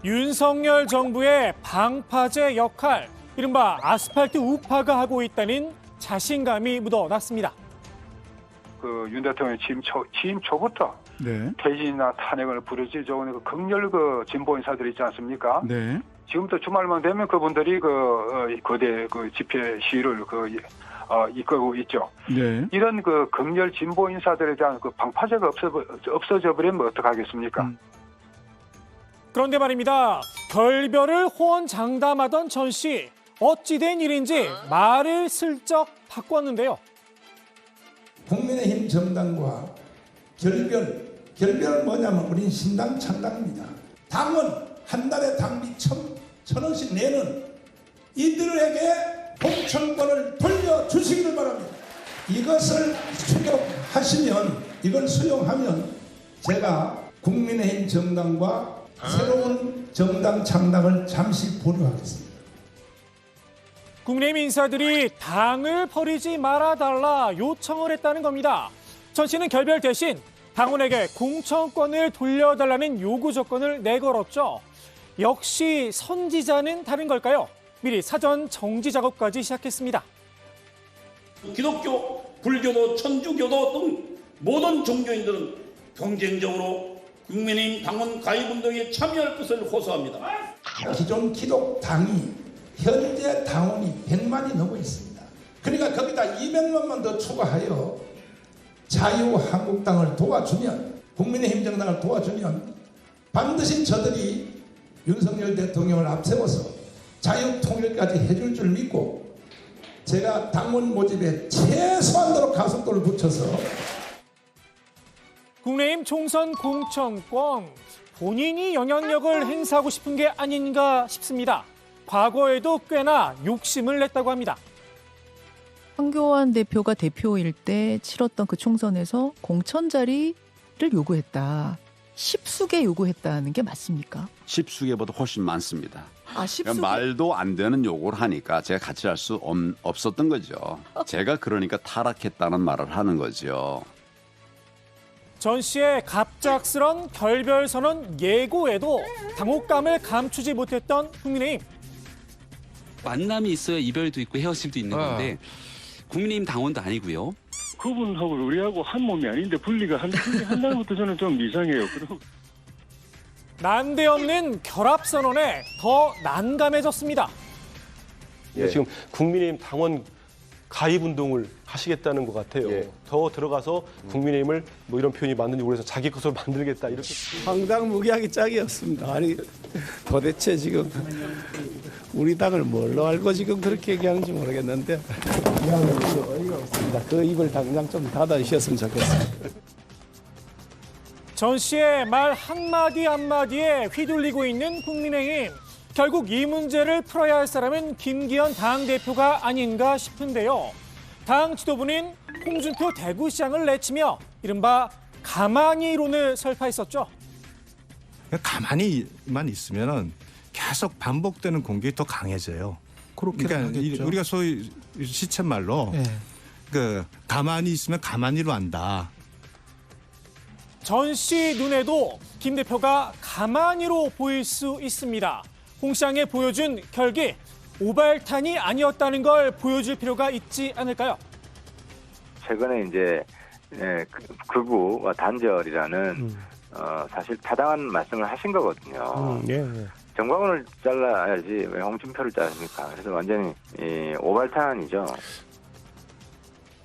윤석열 정부의 방파제 역할, 이른바 아스팔트 우파가 하고 있다는 자신감이 묻어났습니다. 윤 대통령이 취임 초부터 퇴진이나 탄핵을 부르짖어오는 그 극렬 진보 인사들이 있지 않습니까? 네. 지금부터 주말만 되면 그분들이 거대 집회 시위를 이끌고 있죠. 네. 이런 극렬 진보 인사들에 대한 방파제가 없어져 버리면 어떡하겠습니까? 그런데 말입니다. 결별을 호언장담하던 전 씨. 어찌된 일인지 말을 슬쩍 바꿨는데요. 국민의힘 정당과 결별은 뭐냐면 우린 신당 창당입니다. 당원 한 달에 당비 1,000원씩 내는 이들에게 공천권을 돌려주시기를 바랍니다. 이것을 이걸 수용하면 제가 국민의힘 정당과 새로운 정당 창당을 잠시 보류하겠습니다. 국민의힘 인사들이 당을 버리지 말아달라 요청을 했다는 겁니다. 전 씨는 결별 대신 당원에게 공천권을 돌려달라는 요구 조건을 내걸었죠. 역시 선지자는 다른 걸까요? 미리 사전 정지 작업까지 시작했습니다. 기독교, 불교도, 천주교도 등 모든 종교인들은 경쟁적으로 국민의힘 당원 가입 운동에 참여할 것을 호소합니다. 기존 기독당이 현재 당원이 100만이 넘어 있습니다. 그러니까 거기다 200만만 더 추가하여 자유한국당을 도와주면, 국민의힘 정당을 도와주면 반드시 저들이 윤석열 대통령을 앞세워서 자유통일까지 해줄 줄 믿고 제가 당원 모집에 최소한도로 가속도를 붙여서 국민의힘 총선 공천권 본인이 영향력을 행사하고 싶은 게 아닌가 싶습니다. 과거에도 꽤나 욕심을 냈다고 합니다. 황교안 대표가 대표일 때 치렀던 그 총선에서 공천 자리를 요구했다. 10수개 요구했다는 게 맞습니까? 10수개보다 훨씬 많습니다. 아, 10수개? 그러니까 말도 안 되는 요구를 하니까 제가 같이 할 수 없었던 거죠. 제가 그러니까 타락했다는 말을 하는 거죠. 전 씨의 갑작스런 결별 선언 예고에도 당혹감을 감추지 못했던 국민의힘. 만남이 있어야 이별도 있고 헤어짐도 있는 건데 국민의힘 당원도 아니고요. 그분하고 우리하고 한 몸이 아닌데 분리가 한다는 것도 저는 좀 이상해요. 난데없는 결합 선언에 더 난감해졌습니다. 지금 국민의힘 당원 가입 운동을 하시겠다는 것 같아요. 더 들어가서 국민의힘을 뭐 이런 표현이 맞는지 모르겠어서 자기 것으로 만들겠다 이렇게. 황당무계하기 짝이었습니다. 아니 도대체 지금 우리 당을 뭘로 알고 지금 그렇게 얘기하는지 모르겠는데 어이가 없습니다. 그 입을 당장 좀 닫아주셨으면 좋겠습니다. 전 씨의 말 한마디 한마디에 휘둘리고 있는 국민의힘. 결국 이 문제를 풀어야 할 사람은 김기현 당대표가 아닌가 싶은데요. 당 지도부는 홍준표 대구시장을 내치며 이른바 가만히론을 설파했었죠. 가만히만 있으면 계속 반복되는 공격이 더 강해져요. 그러니까 우리가 소위 시쳇말로 그 가만히 있으면 가만히로 한다. 전 씨 눈에도 김 대표가 가만히로 보일 수 있습니다. 홍 시장에 보여준 결기, 오발탄이 아니었다는 걸 보여줄 필요가 있지 않을까요? 최근에 이제 극우와 단절이라는 사실 타당한 말씀을 하신 거거든요. 정광훈을 잘라야지 왜 홍준표를 자릅니까? 그래서 완전히 오발탄이죠.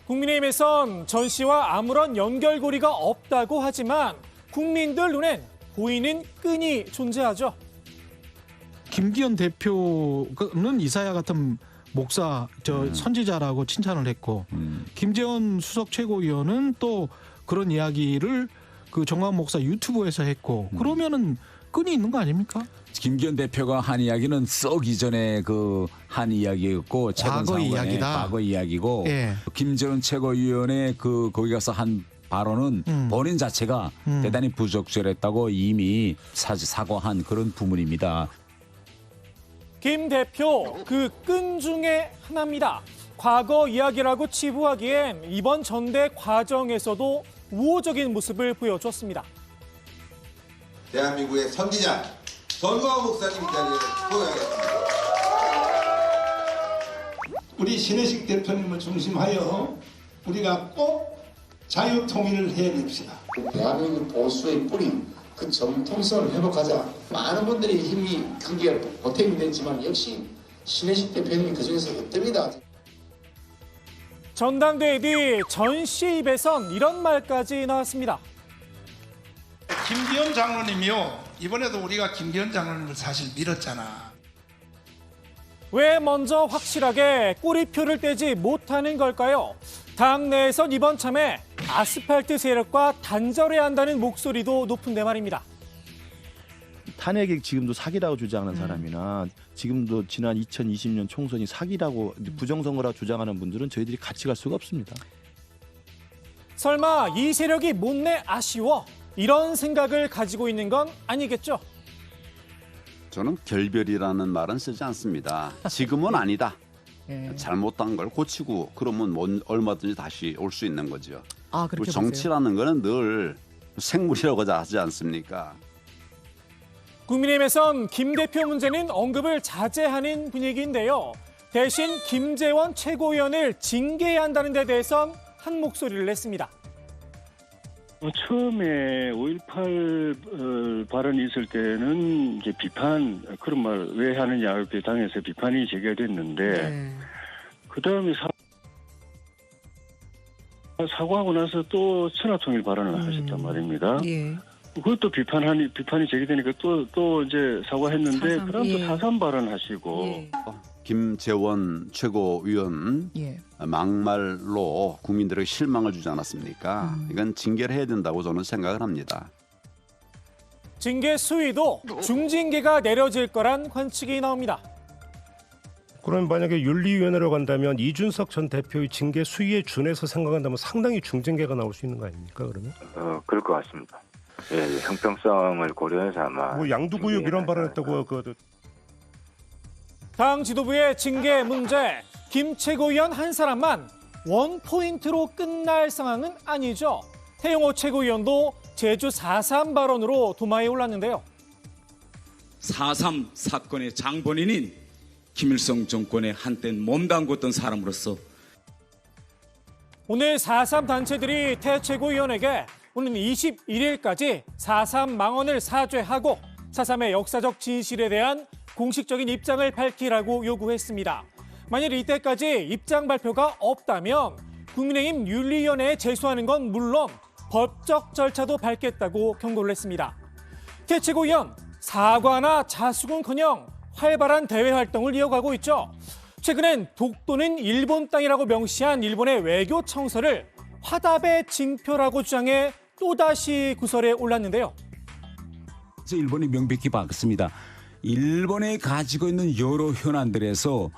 국민의힘에선 전 씨와 아무런 연결고리가 없다고 하지만 국민들 눈엔 보이는 끈이 존재하죠. 김기현 대표는 이사야 같은 목사, 선지자라고 칭찬을 했고 김재원 수석 최고위원은 또 그런 이야기를 그 정광훈 목사 유튜브에서 했고 그러면은 끈이 있는 거 아닙니까? 김기현 대표가 한 이야기는 썩 이전에 그 한 이야기였고 과거 이야기다. 과거 이야기고 예. 김재원 최고위원의 그 거기 가서 한 발언은 본인 자체가 대단히 부적절했다고 이미 사과한 그런 부분입니다. 김 대표 그 끈 중에 하나입니다. 과거 이야기라고 치부하기엔 이번 전대 과정에서도 우호적인 모습을 보여줬습니다. 대한민국의 선지자 정광훈 목사님 자리에 소개하겠습니다. 우리 신혜식 대표님을 중심하여 우리가 꼭 자유통일을 해냅시다. 대한민국 보수의 뿌리 그 정통성을 회복하자. 많은 분들이 힘이 크게 보탬이 됐지만 역시 신혜식 대표님이 그중에서 흡됩니다. 전당대회 뒤 전 씨 입에선 이런 말까지 나왔습니다. 김기현 장로님이요. 이번에도 우리가 김기현 장로님을 사실 밀었잖아. 왜 먼저 확실하게 꼬리표를 떼지 못하는 걸까요? 당내에선 이번 참에 아스팔트 세력과 단절해야 한다는 목소리도 높은데 말입니다. 탄핵이 지금도 사기라고 주장하는 사람이나 지금도 지난 2020년 총선이 사기라고 부정선거라고 주장하는 분들은 저희들이 같이 갈 수가 없습니다. 설마 이 세력이 못내 아쉬워? 이런 생각을 가지고 있는 건 아니겠죠? 저는 결별이라는 말은 쓰지 않습니다. 지금은 아니다. 잘못한 걸 고치고 그러면 얼마든지 다시 올 수 있는 거죠. 아, 그렇게 정치라는 거는 늘 생물이라고 하지 않습니까? 국민의힘에선 김 대표 문제는 언급을 자제하는 분위기인데요. 대신 김재원 최고위원을 징계해야 한다는 데 대해선 한 목소리를 냈습니다. 처음에 5.18 발언이 있을 때는 이제 비판, 그런 말 왜 하느냐 이렇게 당에서 비판이 제기됐는데 그 다음에 사과하고 나서 또 천하통일 발언을 하셨단 말입니다. 그것도 비판이 제기되니까 또 이제 사과했는데 그다음 또 4.3 발언하시고 김재원 최고위원 예. 막말로 국민들에게 실망을 주지 않았습니까? 이건 징계를 해야 된다고 저는 생각을 합니다. 징계 수위도 중징계가 내려질 거란 관측이 나옵니다. 그럼 만약에 윤리위원회로 간다면 이준석 전 대표의 징계 수위에 준해서 생각한다면 상당히 중징계가 나올 수 있는 거 아닙니까, 그러면? 그럴 것 같습니다. 예, 형평성을 고려해서 아마 뭐 양두구육 이런 발언했다고 당 지도부의 징계 문제, 김 최고위원 한 사람만 원포인트로 끝날 상황은 아니죠. 태영호 최고위원도 제주 4.3 발언으로 도마에 올랐는데요. 4.3 사건의 장본인인 김일성 정권에 한때 몸담궜던 사람으로서 오늘 4.3 단체들이 태 최고위원에게 오는 21일까지 4.3 망언을 사죄하고 4.3의 역사적 진실에 대한 공식적인 입장을 밝히라고 요구했습니다. 만일 이때까지 입장 발표가 없다면 국민의힘 윤리위원회에 제소하는 건 물론 법적 절차도 밟겠다고 경고를 했습니다. 태 최고위원 사과나 자숙은커녕 활발한 대외 활동을 이어가고 있죠. 최근엔 독도는 일본 땅이라고 명시한 일본의 외교 청서를 화답의 징표라고 주장해 또다시 구설에 올랐는데요. 일본이 명백히 밝습니다. 일본이 가지고 있는 여러 현안들에서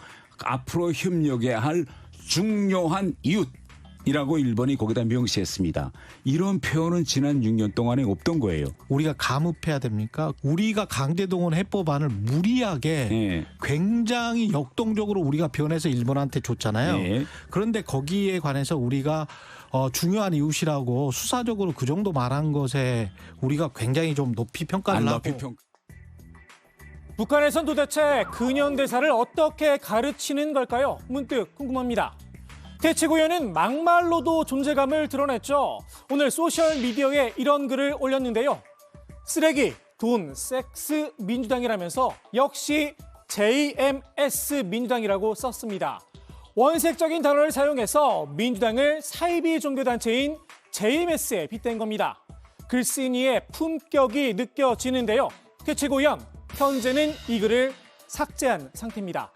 앞으로 협력해야 할 중요한 이웃이라고 일본이 거기다 명시했습니다. 이런 표현은 지난 6년 동안에 없던 거예요. 우리가 감읍해야 됩니까? 우리가 강제동원 해법안을 무리하게 굉장히 역동적으로 우리가 변해서 일본한테 줬잖아요. 그런데 거기에 관해서 우리가 중요한 이웃이라고 수사적으로 그 정도 말한 것에 우리가 굉장히 좀 높이 평가를 하고. 북한에선 도대체 근현대사를 어떻게 가르치는 걸까요? 문득 궁금합니다. 태 최고위원은 막말로도 존재감을 드러냈죠. 오늘 소셜미디어에 이런 글을 올렸는데요. 쓰레기, 돈, 섹스 민주당이라면서 역시 JMS 민주당이라고 썼습니다. 원색적인 단어를 사용해서 민주당을 사이비 종교단체인 JMS에 빗댄 겁니다. 글쓴이의 품격이 느껴지는데요. 태 최고위원, 현재는 이 글을 삭제한 상태입니다.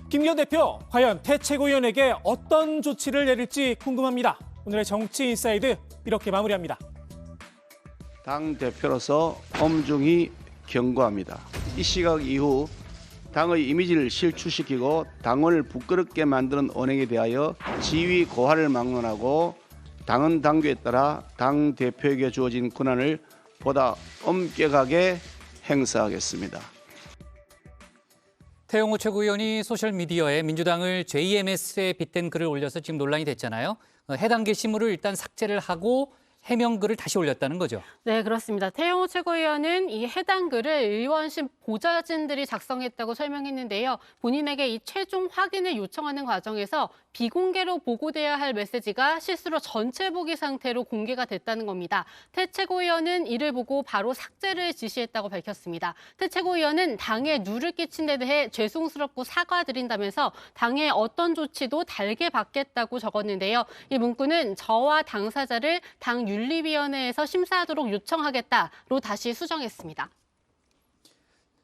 김기현 대표, 과연 태 최고위원에게 어떤 조치를 내릴지 궁금합니다. 오늘의 정치인사이드 이렇게 마무리합니다. 당 대표로서 엄중히 경고합니다. 이 시각 이후 당의 이미지를 실추시키고 당원을 부끄럽게 만드는 언행에 대하여 지위 고하를 막론하고 당헌 당규에 따라 당 대표에게 주어진 권한을 보다 엄격하게 행사하겠습니다. 태영호 최고위원이 소셜미디어에 민주당을 JMS에 빗댄 글을 올려서 지금 논란이 됐잖아요. 해당 게시물을 일단 삭제를 하고 해명글을 다시 올렸다는 거죠. 네, 그렇습니다. 태영호 최고위원은 이 해당 글을 의원실 보좌진들이 작성했다고 설명했는데요. 본인에게 이 최종 확인을 요청하는 과정에서 비공개로 보고돼야 할 메시지가 실수로 전체 보기 상태로 공개가 됐다는 겁니다. 태 최고위원은 이를 보고 바로 삭제를 지시했다고 밝혔습니다. 태 최고위원은 당에 누를 끼친 데 대해 죄송스럽고 사과드린다면서 당의 어떤 조치도 달게 받겠다고 적었는데요. 이 문구는 저와 당사자를 당 윤리위원회에서 심사하도록 요청하겠다로 다시 수정했습니다.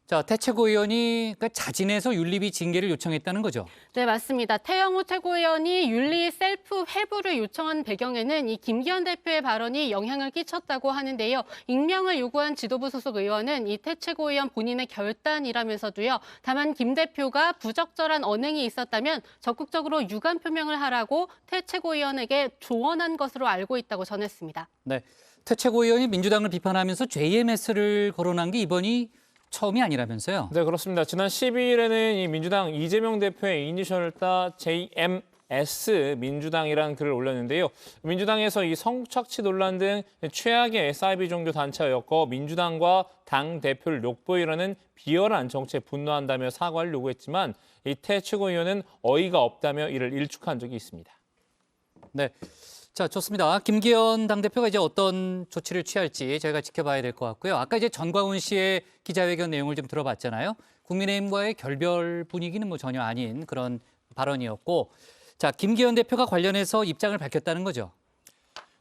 자, 태 최고위원이 자진해서 윤리위 징계를 요청했다는 거죠? 네, 맞습니다. 태영호 최고위원이 윤리 셀프 회부를 요청한 배경에는 이 김기현 대표의 발언이 영향을 끼쳤다고 하는데요. 익명을 요구한 지도부 소속 의원은 이 태 최고위원 본인의 결단이라면서도요. 다만 김 대표가 부적절한 언행이 있었다면 적극적으로 유감 표명을 하라고 태 최고위원에게 조언한 것으로 알고 있다고 전했습니다. 네, 태 최고위원이 민주당을 비판하면서 JMS를 거론한 게 이번이 처음이 아니라면서요? 네, 그렇습니다. 지난 12일에는 이 민주당 이재명 대표의 이니셜을 따 JMS 민주당이라는 글을 올렸는데요. 민주당에서 이 성착취 논란 등 최악의 사이비 종교 단체였고 민주당과 당 대표를 욕보이라는 비열한 정치에 분노한다며 사과를 요구했지만 이 태 최고위원은 어이가 없다며 이를 일축한 적이 있습니다. 네. 자, 좋습니다. 김기현 당대표가 이제 어떤 조치를 취할지 저희가 지켜봐야 될 것 같고요. 아까 이제 전광훈 씨의 기자회견 내용을 좀 들어봤잖아요. 국민의힘과의 결별 분위기는 뭐 전혀 아닌 그런 발언이었고, 자, 김기현 대표가 관련해서 입장을 밝혔다는 거죠.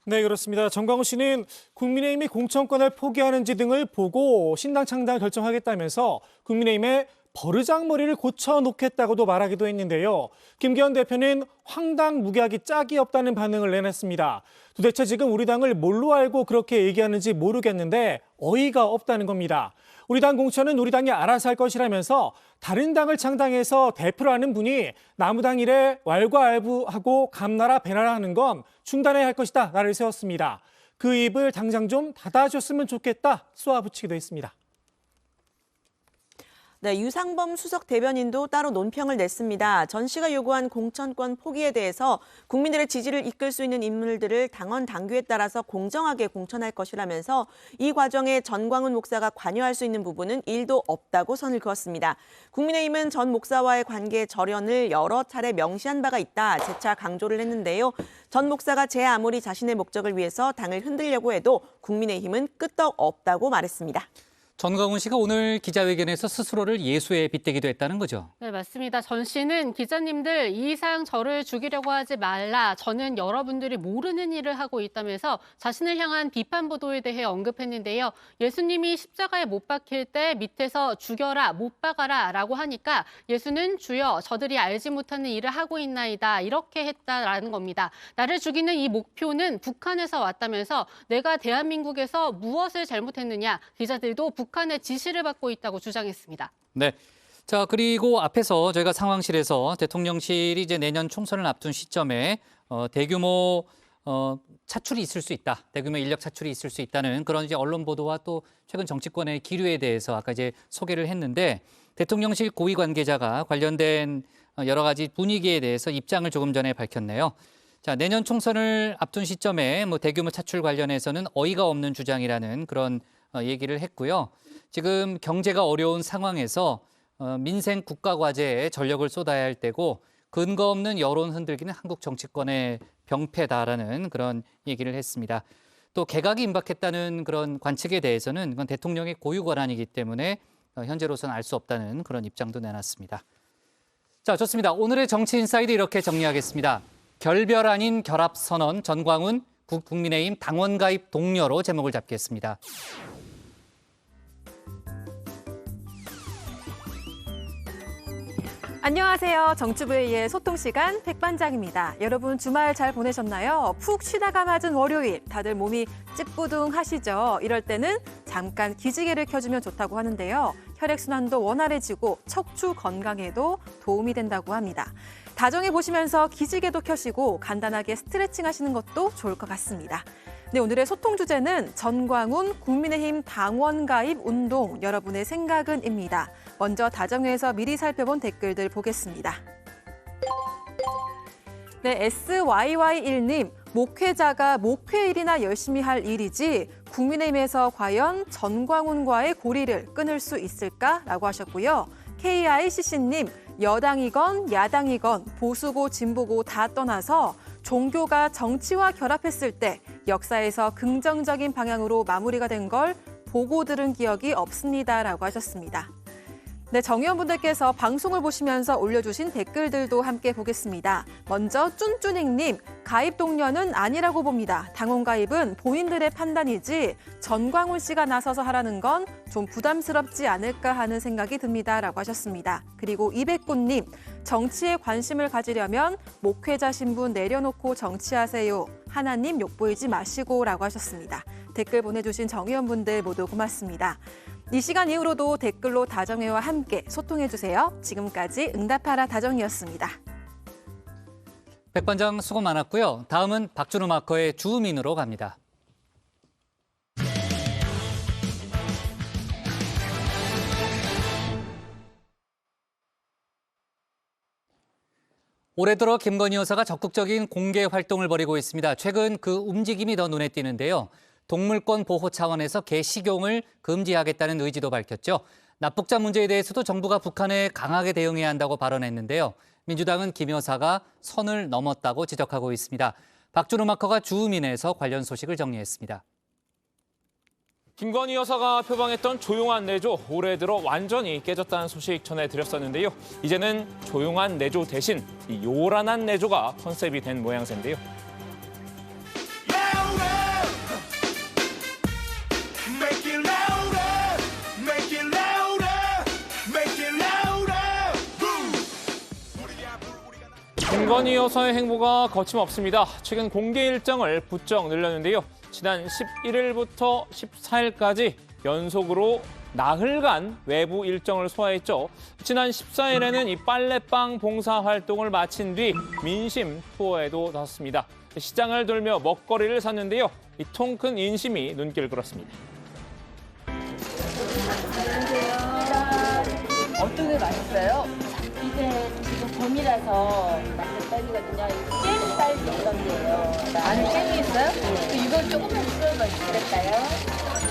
네, 그렇습니다. 전광훈 씨는 국민의힘이 공천권을 포기하는지 등을 보고 신당 창당을 결정하겠다면서 국민의힘에 버르장머리를 고쳐놓겠다고도 말하기도 했는데요. 김기현 대표는 황당무계하기 짝이 없다는 반응을 내놨습니다. 도대체 지금 우리 당을 뭘로 알고 그렇게 얘기하는지 모르겠는데 어이가 없다는 겁니다. 우리 당 공천은 우리 당이 알아서 할 것이라면서 다른 당을 창당해서 대표를 하는 분이 남우당 일에 왈가왈부하고 감나라 배나라 하는 건 중단해야 할 것이다 라를 세웠습니다. 그 입을 당장 좀 닫아줬으면 좋겠다 쏘아붙이기도 했습니다. 네, 유상범 수석 대변인도 따로 논평을 냈습니다. 전 씨가 요구한 공천권 포기에 대해서 국민들의 지지를 이끌 수 있는 인물들을 당원 당규에 따라서 공정하게 공천할 것이라면서 이 과정에 전광훈 목사가 관여할 수 있는 부분은 1도 없다고 선을 그었습니다. 국민의힘은 전 목사와의 관계 절연을 여러 차례 명시한 바가 있다 재차 강조를 했는데요. 전 목사가 제 아무리 자신의 목적을 위해서 당을 흔들려고 해도 국민의힘은 끄떡 없다고 말했습니다. 전광훈 씨가 오늘 기자회견에서 스스로를 예수에 빗대기도 했다는 거죠. 네, 맞습니다. 전 씨는 기자님들 이 이상 저를 죽이려고 하지 말라. 저는 여러분들이 모르는 일을 하고 있다면서 자신을 향한 비판 보도에 대해 언급했는데요. 예수님이 십자가에 못 박힐 때 밑에서 죽여라, 못 박아라 라고 하니까 예수는 주여 저들이 알지 못하는 일을 하고 있나이다 이렇게 했다라는 겁니다. 나를 죽이는 이 목표는 북한에서 왔다면서 내가 대한민국에서 무엇을 잘못했느냐 기자들도 북한의 지시를 받고 있다고 주장했습니다. 네. 자, 그리고 앞에서 저희가 상황실에서 대통령실이 이제 내년 총선을 앞둔 시점에 대규모 차출이 있을 수 있다. 대규모 인력 차출이 있을 수 있다는 그런 이제 언론 보도와 또 최근 정치권의 기류에 대해서 아까 이제 소개를 했는데 대통령실 고위 관계자가 관련된 여러 가지 분위기에 대해서 입장을 조금 전에 밝혔네요. 자, 내년 총선을 앞둔 시점에 대규모 차출 관련해서는 어이가 없는 주장이라는 그런 얘기를 했고요. 지금 경제가 어려운 상황에서 민생 국가 과제에 전력을 쏟아야 할 때고 근거 없는 여론 흔들기는 한국 정치권의 병폐다라는 그런 얘기를 했습니다. 또 개각이 임박했다는 그런 관측에 대해서는 그건 대통령의 고유 권한이기 때문에 현재로서는 알 수 없다는 그런 입장도 내놨습니다. 자, 좋습니다. 오늘의 정치 인사이드 이렇게 정리하겠습니다. 결별 아닌 결합 선언 전광훈 국민의힘 당원 가입 동료로 제목을 잡겠습니다. 안녕하세요. 정치부의 소통 시간 백반장입니다. 여러분 주말 잘 보내셨나요? 푹 쉬다가 맞은 월요일 다들 몸이 찌뿌둥하시죠? 이럴 때는 잠깐 기지개를 켜주면 좋다고 하는데요. 혈액순환도 원활해지고 척추 건강에도 도움이 된다고 합니다. 다정해 보시면서 기지개도 켜시고 간단하게 스트레칭 하시는 것도 좋을 것 같습니다. 네, 오늘의 소통 주제는 전광훈 국민의힘 당원 가입 운동 여러분의 생각은입니다. 먼저 다정회에서 미리 살펴본 댓글들 보겠습니다. 네, SYY1님, 목회자가 목회일이나 열심히 할 일이지 국민의힘에서 과연 전광훈과의 고리를 끊을 수 있을까라고 하셨고요. KICC님, 여당이건 야당이건 보수고 진보고 다 떠나서 종교가 정치와 결합했을 때 역사에서 긍정적인 방향으로 마무리가 된 걸 보고 들은 기억이 없습니다라고 하셨습니다. 네, 정의원분들께서 방송을 보시면서 올려주신 댓글들도 함께 보겠습니다. 먼저 쭌쭈닝님, 가입 동료는 아니라고 봅니다. 당원 가입은 본인들의 판단이지 전광훈 씨가 나서서 하라는 건 좀 부담스럽지 않을까 하는 생각이 듭니다라고 하셨습니다. 그리고 이백군님, 정치에 관심을 가지려면 목회자 신분 내려놓고 정치하세요. 하나님 욕보이지 마시고라고 하셨습니다. 댓글 보내주신 정의원분들 모두 고맙습니다. 이 시간 이후로도 댓글로 다정회와 함께 소통해주세요. 지금까지 응답하라 다정이었습니다. 백반장 수고 많았고요. 다음은 박준호 마커의 주민으로 갑니다. 올해 들어 김건희 여사가 적극적인 공개 활동을 벌이고 있습니다. 최근 그 움직임이 더 눈에 띄는데요. 동물권 보호 차원에서 개 식용을 금지하겠다는 의지도 밝혔죠. 납북자 문제에 대해서도 정부가 북한에 강하게 대응해야 한다고 발언했는데요. 민주당은 김 여사가 선을 넘었다고 지적하고 있습니다. 박준호 마커가 주민에서 관련 소식을 정리했습니다. 김건희 여사가 표방했던 조용한 내조, 올해 들어 완전히 깨졌다는 소식 전해드렸었는데요. 이제는 조용한 내조 대신 이 요란한 내조가 컨셉이 된 모양새인데요. Make it louder, make it louder, make it louder. 김건희 여사의 행보가 거침없습니다. 최근 공개 일정을 부쩍 늘렸는데요. 지난 11일부터 14일까지 연속으로 나흘간 외부 일정을 소화했죠. 지난 14일에는 이 빨래방 봉사 활동을 마친 뒤 민심 투어에도 나섰습니다. 시장을 돌며 먹거리를 샀는데요. 이 통 큰 인심이 눈길 끌었습니다. 어떤 게 맛있어요? 이게 지금 봄이라서 맛있는 딸기거든요. 잼 딸기 이런 게요. 안에 잼이 있어요? 네. 이건 조금만 풀어봐 주실까요?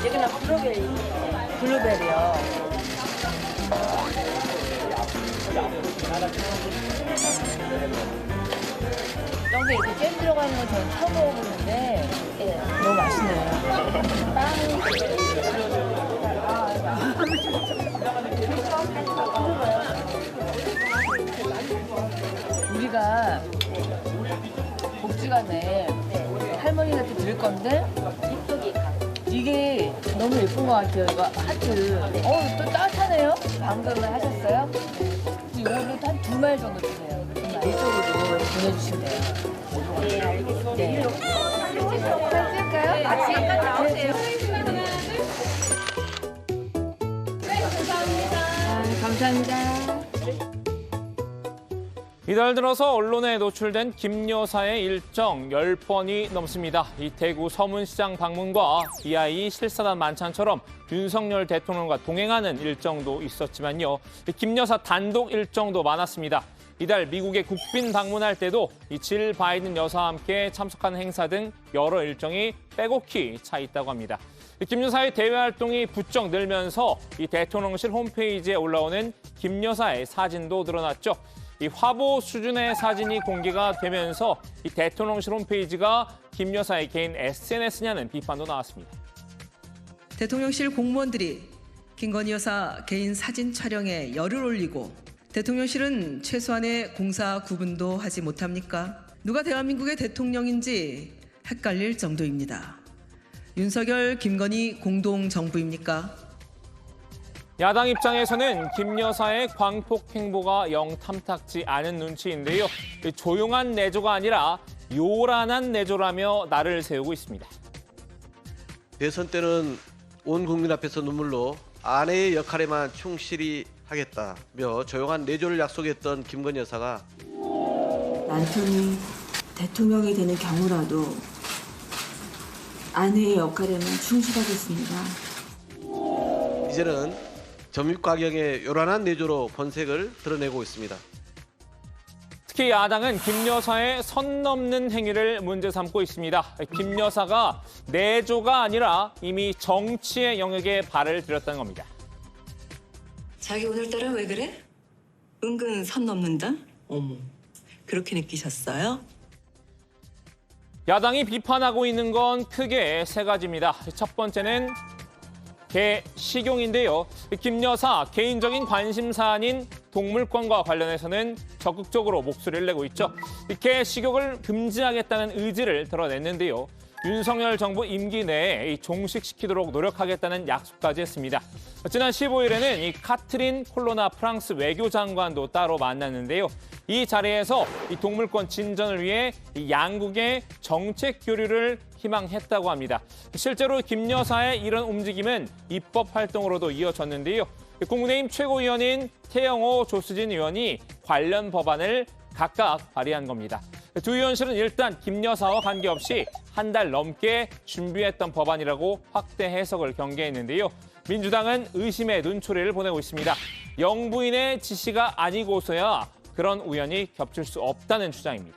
이거는 블루베리. 블루베리요. 여기 이렇게 잼 들어가는 건 저는 처음 먹어보는데 너무 맛있네요. 우리가 복지관에 할머니한테 드릴 건데 이게 너무 예쁜 것 같아요. 이거 하트. 또 따뜻하네요. 방금을 하셨어요? 이거를 한 2마일 정도 주세요. 2마일. 이쪽으로 보내주시면 돼요. 네, 알겠습니다. 네. 찍을까요? 같이 나오세요. 감사합니다. 이달 들어서 언론에 노출된 김 여사의 일정 10번이 넘습니다. 이 대구 서문시장 방문과 BI 실사단 만찬처럼 윤석열 대통령과 동행하는 일정도 있었지만요. 김 여사 단독 일정도 많았습니다. 이달 미국에 국빈 방문할 때도 이 질 바이든 여사와 함께 참석하는 행사 등 여러 일정이 빼곡히 차 있다고 합니다. 김 여사의 대외 활동이 부쩍 늘면서 이 대통령실 홈페이지에 올라오는 김 여사의 사진도 늘어났죠. 이 화보 수준의 사진이 공개가 되면서 이 대통령실 홈페이지가 김 여사의 개인 SNS냐는 비판도 나왔습니다. 대통령실 공무원들이 김건희 여사 개인 사진 촬영에 열을 올리고 대통령실은 최소한의 공사 구분도 하지 못합니까? 누가 대한민국의 대통령인지 헷갈릴 정도입니다. 윤석열, 김건희 공동정부입니까? 야당 입장에서는 김 여사의 광폭 행보가 영 탐탁지 않은 눈치인데요. 조용한 내조가 아니라 요란한 내조라며 날을 세우고 있습니다. 대선 때는 온 국민 앞에서 눈물로 아내의 역할에만 충실히 하겠다며 조용한 내조를 약속했던 김건희 여사가 남편이 대통령이 되는 경우라도 아내의 역할에만 충실하겠습니다. 이제는 점입가경의 요란한 내조로 본색을 드러내고 있습니다. 특히 야당은 김 여사의 선 넘는 행위를 문제 삼고 있습니다. 김 여사가 내조가 아니라 이미 정치의 영역에 발을 들였다는 겁니다. 자기 오늘따라 왜 그래? 은근 선 넘는다? 어머, 그렇게 느끼셨어요? 야당이 비판하고 있는 건 크게 세 가지입니다. 첫 번째는 개식용인데요. 김 여사 개인적인 관심사안인 동물권과 관련해서는 적극적으로 목소리를 내고 있죠. 개식용을 금지하겠다는 의지를 드러냈는데요. 윤석열 정부 임기 내에 종식시키도록 노력하겠다는 약속까지 했습니다. 지난 15일에는 이 카트린 콜로나 프랑스 외교장관도 따로 만났는데요. 이 자리에서 이 동물권 진전을 위해 이 양국의 정책 교류를 희망했다고 합니다. 실제로 김 여사의 이런 움직임은 입법 활동으로도 이어졌는데요. 국민의힘 최고위원인 태영호, 조수진 의원이 관련 법안을 각각 발의한 겁니다. 두 의원실은 일단 김 여사와 관계없이 한 달 넘게 준비했던 법안이라고 확대 해석을 경계했는데요. 민주당은 의심의 눈초리를 보내고 있습니다. 영부인의 지시가 아니고서야 그런 우연이 겹칠 수 없다는 주장입니다.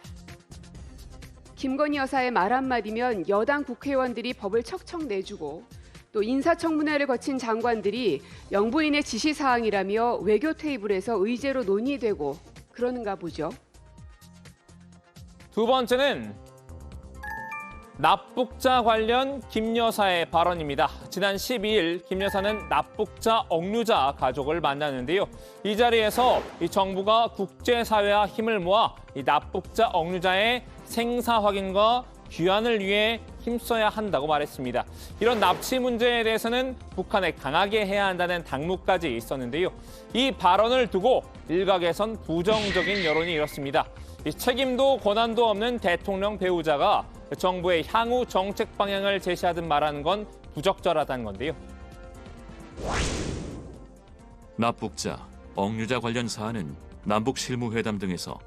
김건희 여사의 말 한마디면 여당 국회의원들이 법을 척척 내주고 또 인사청문회를 거친 장관들이 영부인의 지시사항이라며 외교 테이블에서 의제로 논의되고 그러는가 보죠. 두 번째는 납북자 관련 김 여사의 발언입니다. 지난 12일 김 여사는 납북자 억류자 가족을 만났는데요. 이 자리에서 이 정부가 국제사회와 힘을 모아 이 납북자 억류자의 생사 확인과 귀환을 위해 힘써야 한다고 말했습니다. 이런 납치 문제에 대해서는 북한에 강하게 해야 한다는 당부까지 있었는데요. 이 발언을 두고 일각에선 부정적인 여론이 일었습니다. 이 책임도 권한도 없는 대통령 배우자가 정부의 향후 정책 방향을 제시하듯 말하는 건 부적절하다는 건데요. 납북자, 억류자 관련 사안은 남북 실무회담 등에서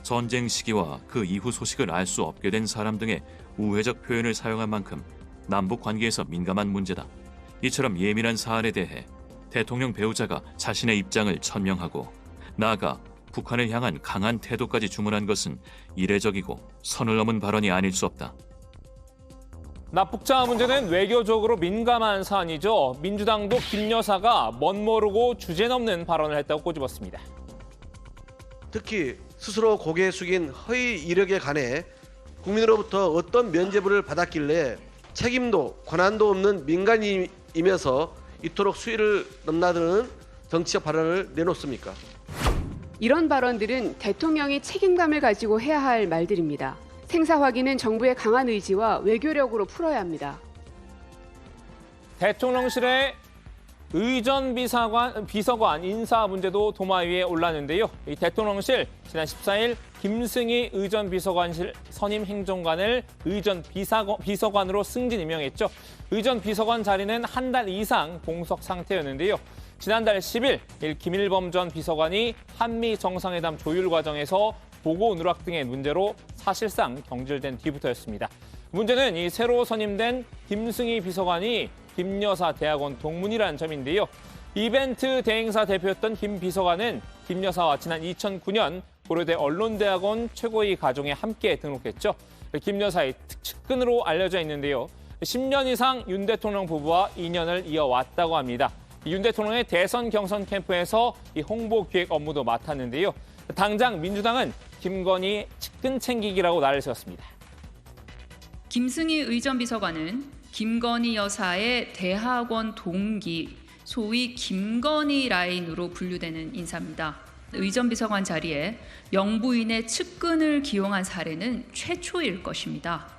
전쟁 시기와 그 이후 소식을 알 수 없게 된 사람 등의 우회적 표현을 사용한 만큼 남북 관계에서 민감한 문제다. 이처럼 예민한 사안에 대해 대통령 배우자가 자신의 입장을 천명하고 나아가 북한을 향한 강한 태도까지 주문한 것은 이례적이고 선을 넘은 발언이 아닐 수 없다. 납북자 문제는 외교적으로 민감한 사안이죠. 민주당도 김 여사가 멋모르고 주제넘는 발언을 했다고 꼬집었습니다. 특히 스스로 고개 숙인 허위 이력에 관해 국민으로부터 어떤 면죄부를 받았길래 책임도 권한도 없는 민간인이면서 이토록 수위를 넘나드는 정치적 발언을 내놓습니까? 이런 발언들은 대통령이 책임감을 가지고 해야 할 말들입니다. 생사 확인은 정부의 강한 의지와 외교력으로 풀어야 합니다. 대통령실의 의전 비서관 인사 문제도 도마 위에 올랐는데요. 이 대통령실 지난 14일 김승희 의전 비서관실 선임 행정관을 의전 비서관으로 승진 임명했죠. 의전 비서관 자리는 한 달 이상 공석 상태였는데요. 지난달 10일 김일범 전 비서관이 한미 정상회담 조율 과정에서 보고 누락 등의 문제로 사실상 경질된 뒤부터였습니다. 문제는 이 새로 선임된 김승희 비서관이 김 여사 대학원 동문이라는 점인데요. 이벤트 대행사 대표였던 김 비서관은 김 여사와 지난 2009년 고려대 언론대학원 최고위 가정에 함께 등록했죠. 김 여사의 측근으로 알려져 있는데요. 10년 이상 윤 대통령 부부와 인연을 이어왔다고 합니다. 윤 대통령의 대선 경선 캠프에서 이 홍보 기획 업무도 맡았는데요. 당장 민주당은 김건희 측근 챙기기라고 날을 세웠습니다. 김승희 의전 비서관은 김건희 여사의 대학원 동기, 소위 김건희 라인으로 분류되는 인사입니다. 의전 비서관 자리에 영부인의 측근을 기용한 사례는 최초일 것입니다.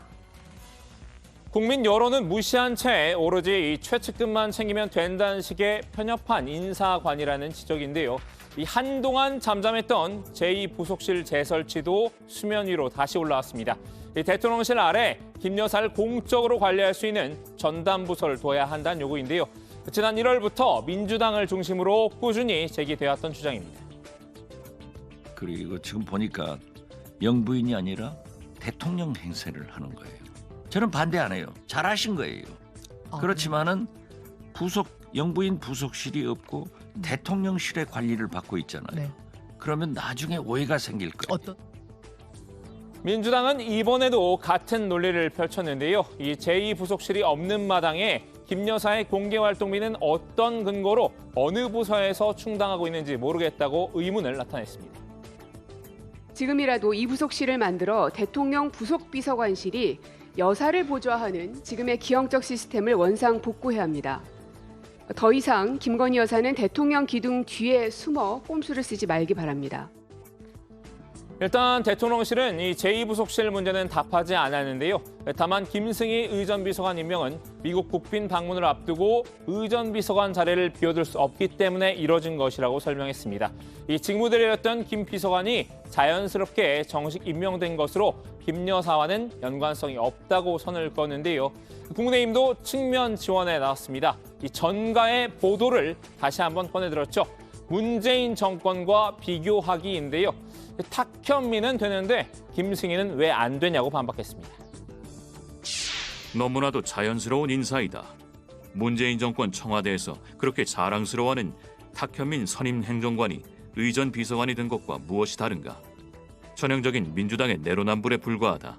국민 여론은 무시한 채 오로지 이 최측근만 챙기면 된다는 식의 편협한 인사관이라는 지적인데요. 이 한동안 잠잠했던 제2부속실 재설치도 수면 위로 다시 올라왔습니다. 이 대통령실 아래 김 여사를 공적으로 관리할 수 있는 전담부서를 둬야 한다는 요구인데요. 지난 1월부터 민주당을 중심으로 꾸준히 제기되었던 주장입니다. 그리고 지금 보니까 영부인이 아니라 대통령 행세를 하는 거예요. 저는 반대 안 해요. 잘하신 거예요. 그렇지만은 영부인 부속실이 없고 대통령실의 관리를 받고 있잖아요. 네. 그러면 나중에 오해가 생길 거예요. 민주당은 이번에도 같은 논리를 펼쳤는데요. 이 제2부속실이 없는 마당에 김 여사의 공개활동비는 어떤 근거로 어느 부서에서 충당하고 있는지 모르겠다고 의문을 나타냈습니다. 지금이라도 이 부속실을 만들어 대통령 부속비서관실이 여사를 보좌하는 지금의 기형적 시스템을 원상복구해야 합니다. 더 이상 김건희 여사는 대통령 기둥 뒤에 숨어 꼼수를 쓰지 말기 바랍니다. 일단 대통령실은 이 제2부속실 문제는 답하지 않았는데요. 다만 김승희 의전 비서관 임명은 미국 국빈 방문을 앞두고 의전 비서관 자리를 비워둘 수 없기 때문에 이뤄진 것이라고 설명했습니다. 이 직무대리였던 김 비서관이 자연스럽게 정식 임명된 것으로 김 여사와는 연관성이 없다고 선을 그었는데요. 국민의힘도 측면 지원에 나왔습니다. 이 전가의 보도를 다시 한번 꺼내들었죠. 문재인 정권과 비교하기인데요. 탁현민은 되는데 김승희는 왜 안 되냐고 반박했습니다. 너무나도 자연스러운 인사이다. 문재인 정권 청와대에서 그렇게 자랑스러워하는 탁현민 선임 행정관이 의전 비서관이 된 것과 무엇이 다른가? 전형적인 민주당의 내로남불에 불과하다.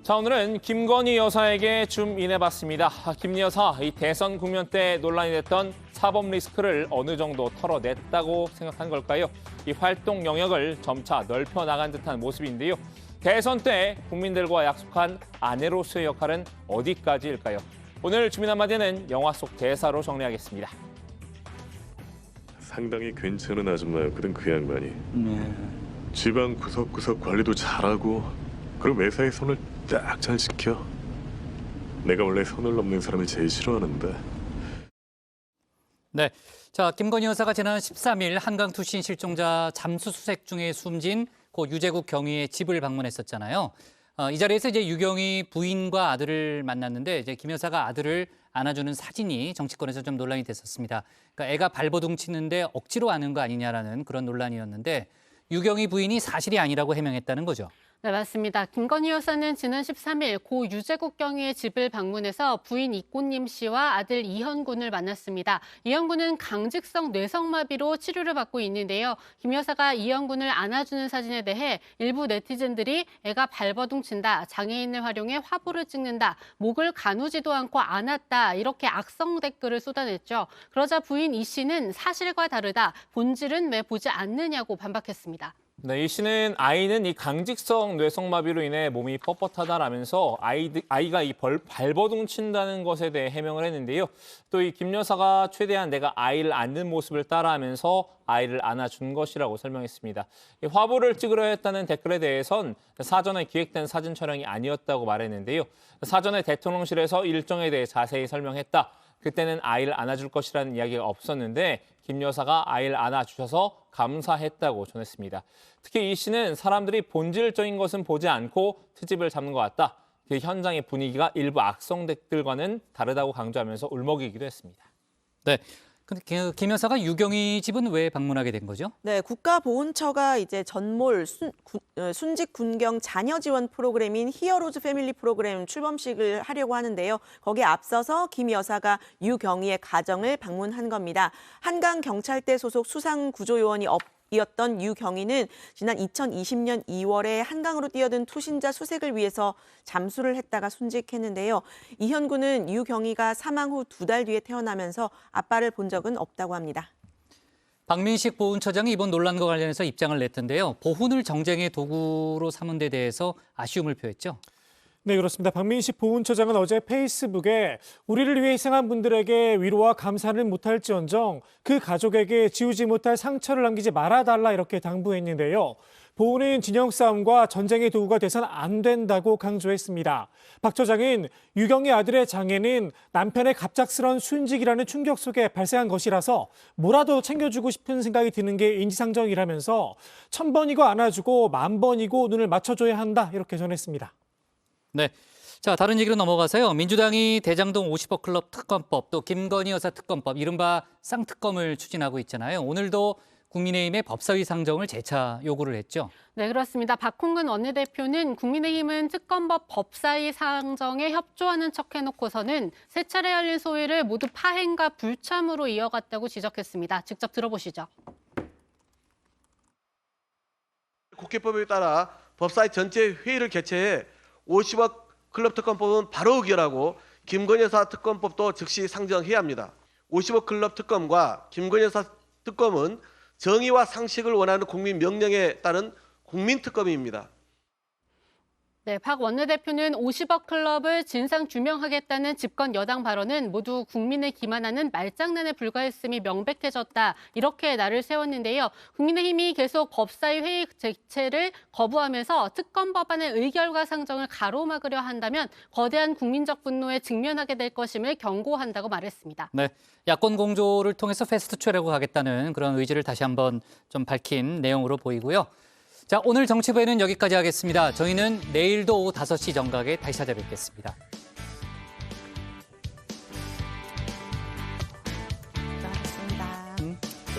자, 오늘은 김건희 여사에게 줌 인해봤습니다. 김 여사, 이 대선 국면 때 논란이 됐던 사법 리스크를 어느 정도 털어냈다고 생각한 걸까요? 이 활동 영역을 점차 넓혀 나간 듯한 모습인데요. 대선 때 국민들과 약속한 아내로서의 역할은 어디까지일까요? 오늘 주민 한마디는 영화 속 대사로 정리하겠습니다. 상당히 괜찮은 아줌마였거든, 그 양반이. 지방 구석구석 관리도 잘하고 그리고 매사에 손을 딱 잘 지켜. 내가 원래 손을 넘는 사람을 제일 싫어하는데. 네, 자 김건희 여사가 지난 13일 한강 투신 실종자 잠수수색 중에 숨진 고 유재국 경위의 집을 방문했었잖아요. 이 자리에서 이제 유경희 부인과 아들을 만났는데 이제 김 여사가 아들을 안아주는 사진이 정치권에서 좀 논란이 됐었습니다. 그러니까 애가 발버둥 치는데 억지로 안은 거 아니냐라는 그런 논란이었는데 유경희 부인이 사실이 아니라고 해명했다는 거죠. 네, 맞습니다. 김건희 여사는 지난 13일 고 유재국 경위의 집을 방문해서 부인 이꽃님 씨와 아들 이현군을 만났습니다. 이현군은 강직성 뇌성마비로 치료를 받고 있는데요. 김 여사가 이현군을 안아주는 사진에 대해 일부 네티즌들이 애가 발버둥 친다, 장애인을 활용해 화보를 찍는다, 목을 가누지도 않고 안았다 이렇게 악성 댓글을 쏟아냈죠. 그러자 부인 이 씨는 사실과 다르다, 본질은 왜 보지 않느냐고 반박했습니다. 네, 이 씨는 아이는 이 강직성 뇌성마비로 인해 몸이 뻣뻣하다라면서 아이가 이 발버둥 친다는 것에 대해 해명을 했는데요. 또 이 김 여사가 최대한 내가 아이를 안는 모습을 따라하면서 아이를 안아준 것이라고 설명했습니다. 이 화보를 찍으려 했다는 댓글에 대해선 사전에 기획된 사진 촬영이 아니었다고 말했는데요. 사전에 대통령실에서 일정에 대해 자세히 설명했다. 그때는 아이를 안아줄 것이라는 이야기가 없었는데 김 여사가 아이를 안아주셔서 감사했다고 전했습니다. 특히 이 씨는 사람들이 본질적인 것은 보지 않고 트집을 잡는 것 같다. 그 현장의 분위기가 일부 악성 댓글과는 다르다고 강조하면서 울먹이기도 했습니다. 네. 근데 김 여사가 유경희 집은 왜 방문하게 된 거죠? 네, 국가보훈처가 이제 전몰 순직 군경 자녀 지원 프로그램인 히어로즈 패밀리 프로그램 출범식을 하려고 하는데요. 거기에 앞서서 김 여사가 유경희의 가정을 방문한 겁니다. 한강경찰대 소속 수상구조요원이 이었던 유경희는 지난 2020년 2월에 한강으로 뛰어든 투신자 수색을 위해서 잠수를 했다가 순직했는데요. 이현군은 유경희가 사망 후 2달 뒤에 태어나면서 아빠를 본 적은 없다고 합니다. 박민식 보훈처장이 이번 논란과 관련해서 입장을 냈던데요. 보훈을 정쟁의 도구로 삼은 데 대해서 아쉬움을 표했죠. 네, 그렇습니다. 박민식 보훈처장은 어제 페이스북에 우리를 위해 희생한 분들에게 위로와 감사를 못할지언정 그 가족에게 지우지 못할 상처를 남기지 말아달라 이렇게 당부했는데요. 보훈은 진영 싸움과 전쟁의 도구가 돼서는 안 된다고 강조했습니다. 박 처장은 유경희 아들의 장애는 남편의 갑작스런 순직이라는 충격 속에 발생한 것이라서 뭐라도 챙겨주고 싶은 생각이 드는 게 인지상정이라면서 1000번이고 안아주고 10,000번이고 눈을 맞춰줘야 한다 이렇게 전했습니다. 네. 자, 다른 얘기로 넘어가서요. 민주당이 대장동 50억 클럽 특검법, 또 김건희 여사 특검법, 이른바 쌍특검을 추진하고 있잖아요. 오늘도 국민의힘의 법사위 상정을 재차 요구를 했죠. 네, 그렇습니다. 박홍근 원내대표는 국민의힘은 특검법 법사위 상정에 협조하는 척 해놓고서는 세 차례 열린 소위를 모두 파행과 불참으로 이어갔다고 지적했습니다. 직접 들어보시죠. 국회법에 따라 법사위 전체 회의를 개최해 50억 클럽 특검법은 바로 의결하고 김건희 여사 특검법도 즉시 상정해야 합니다. 50억 클럽 특검과 김건희 여사 특검은 정의와 상식을 원하는 국민 명령에 따른 국민 특검입니다. 네, 박 원내대표는 50억 클럽을 진상 규명하겠다는 집권 여당 발언은 모두 국민을 기만하는 말장난에 불과했음이 명백해졌다. 이렇게 날을 세웠는데요. 국민의힘이 계속 법사위 회의 개최를 거부하면서 특검 법안의 의결과 상정을 가로막으려 한다면 거대한 국민적 분노에 직면하게 될 것임을 경고한다고 말했습니다. 네, 야권 공조를 통해서 패스트트랙으로 가겠다는 그런 의지를 다시 한번 좀 밝힌 내용으로 보이고요. 자, 오늘 정치부에는 여기까지 하겠습니다. 저희는 내일도 오후 5시 정각에 다시 찾아뵙겠습니다.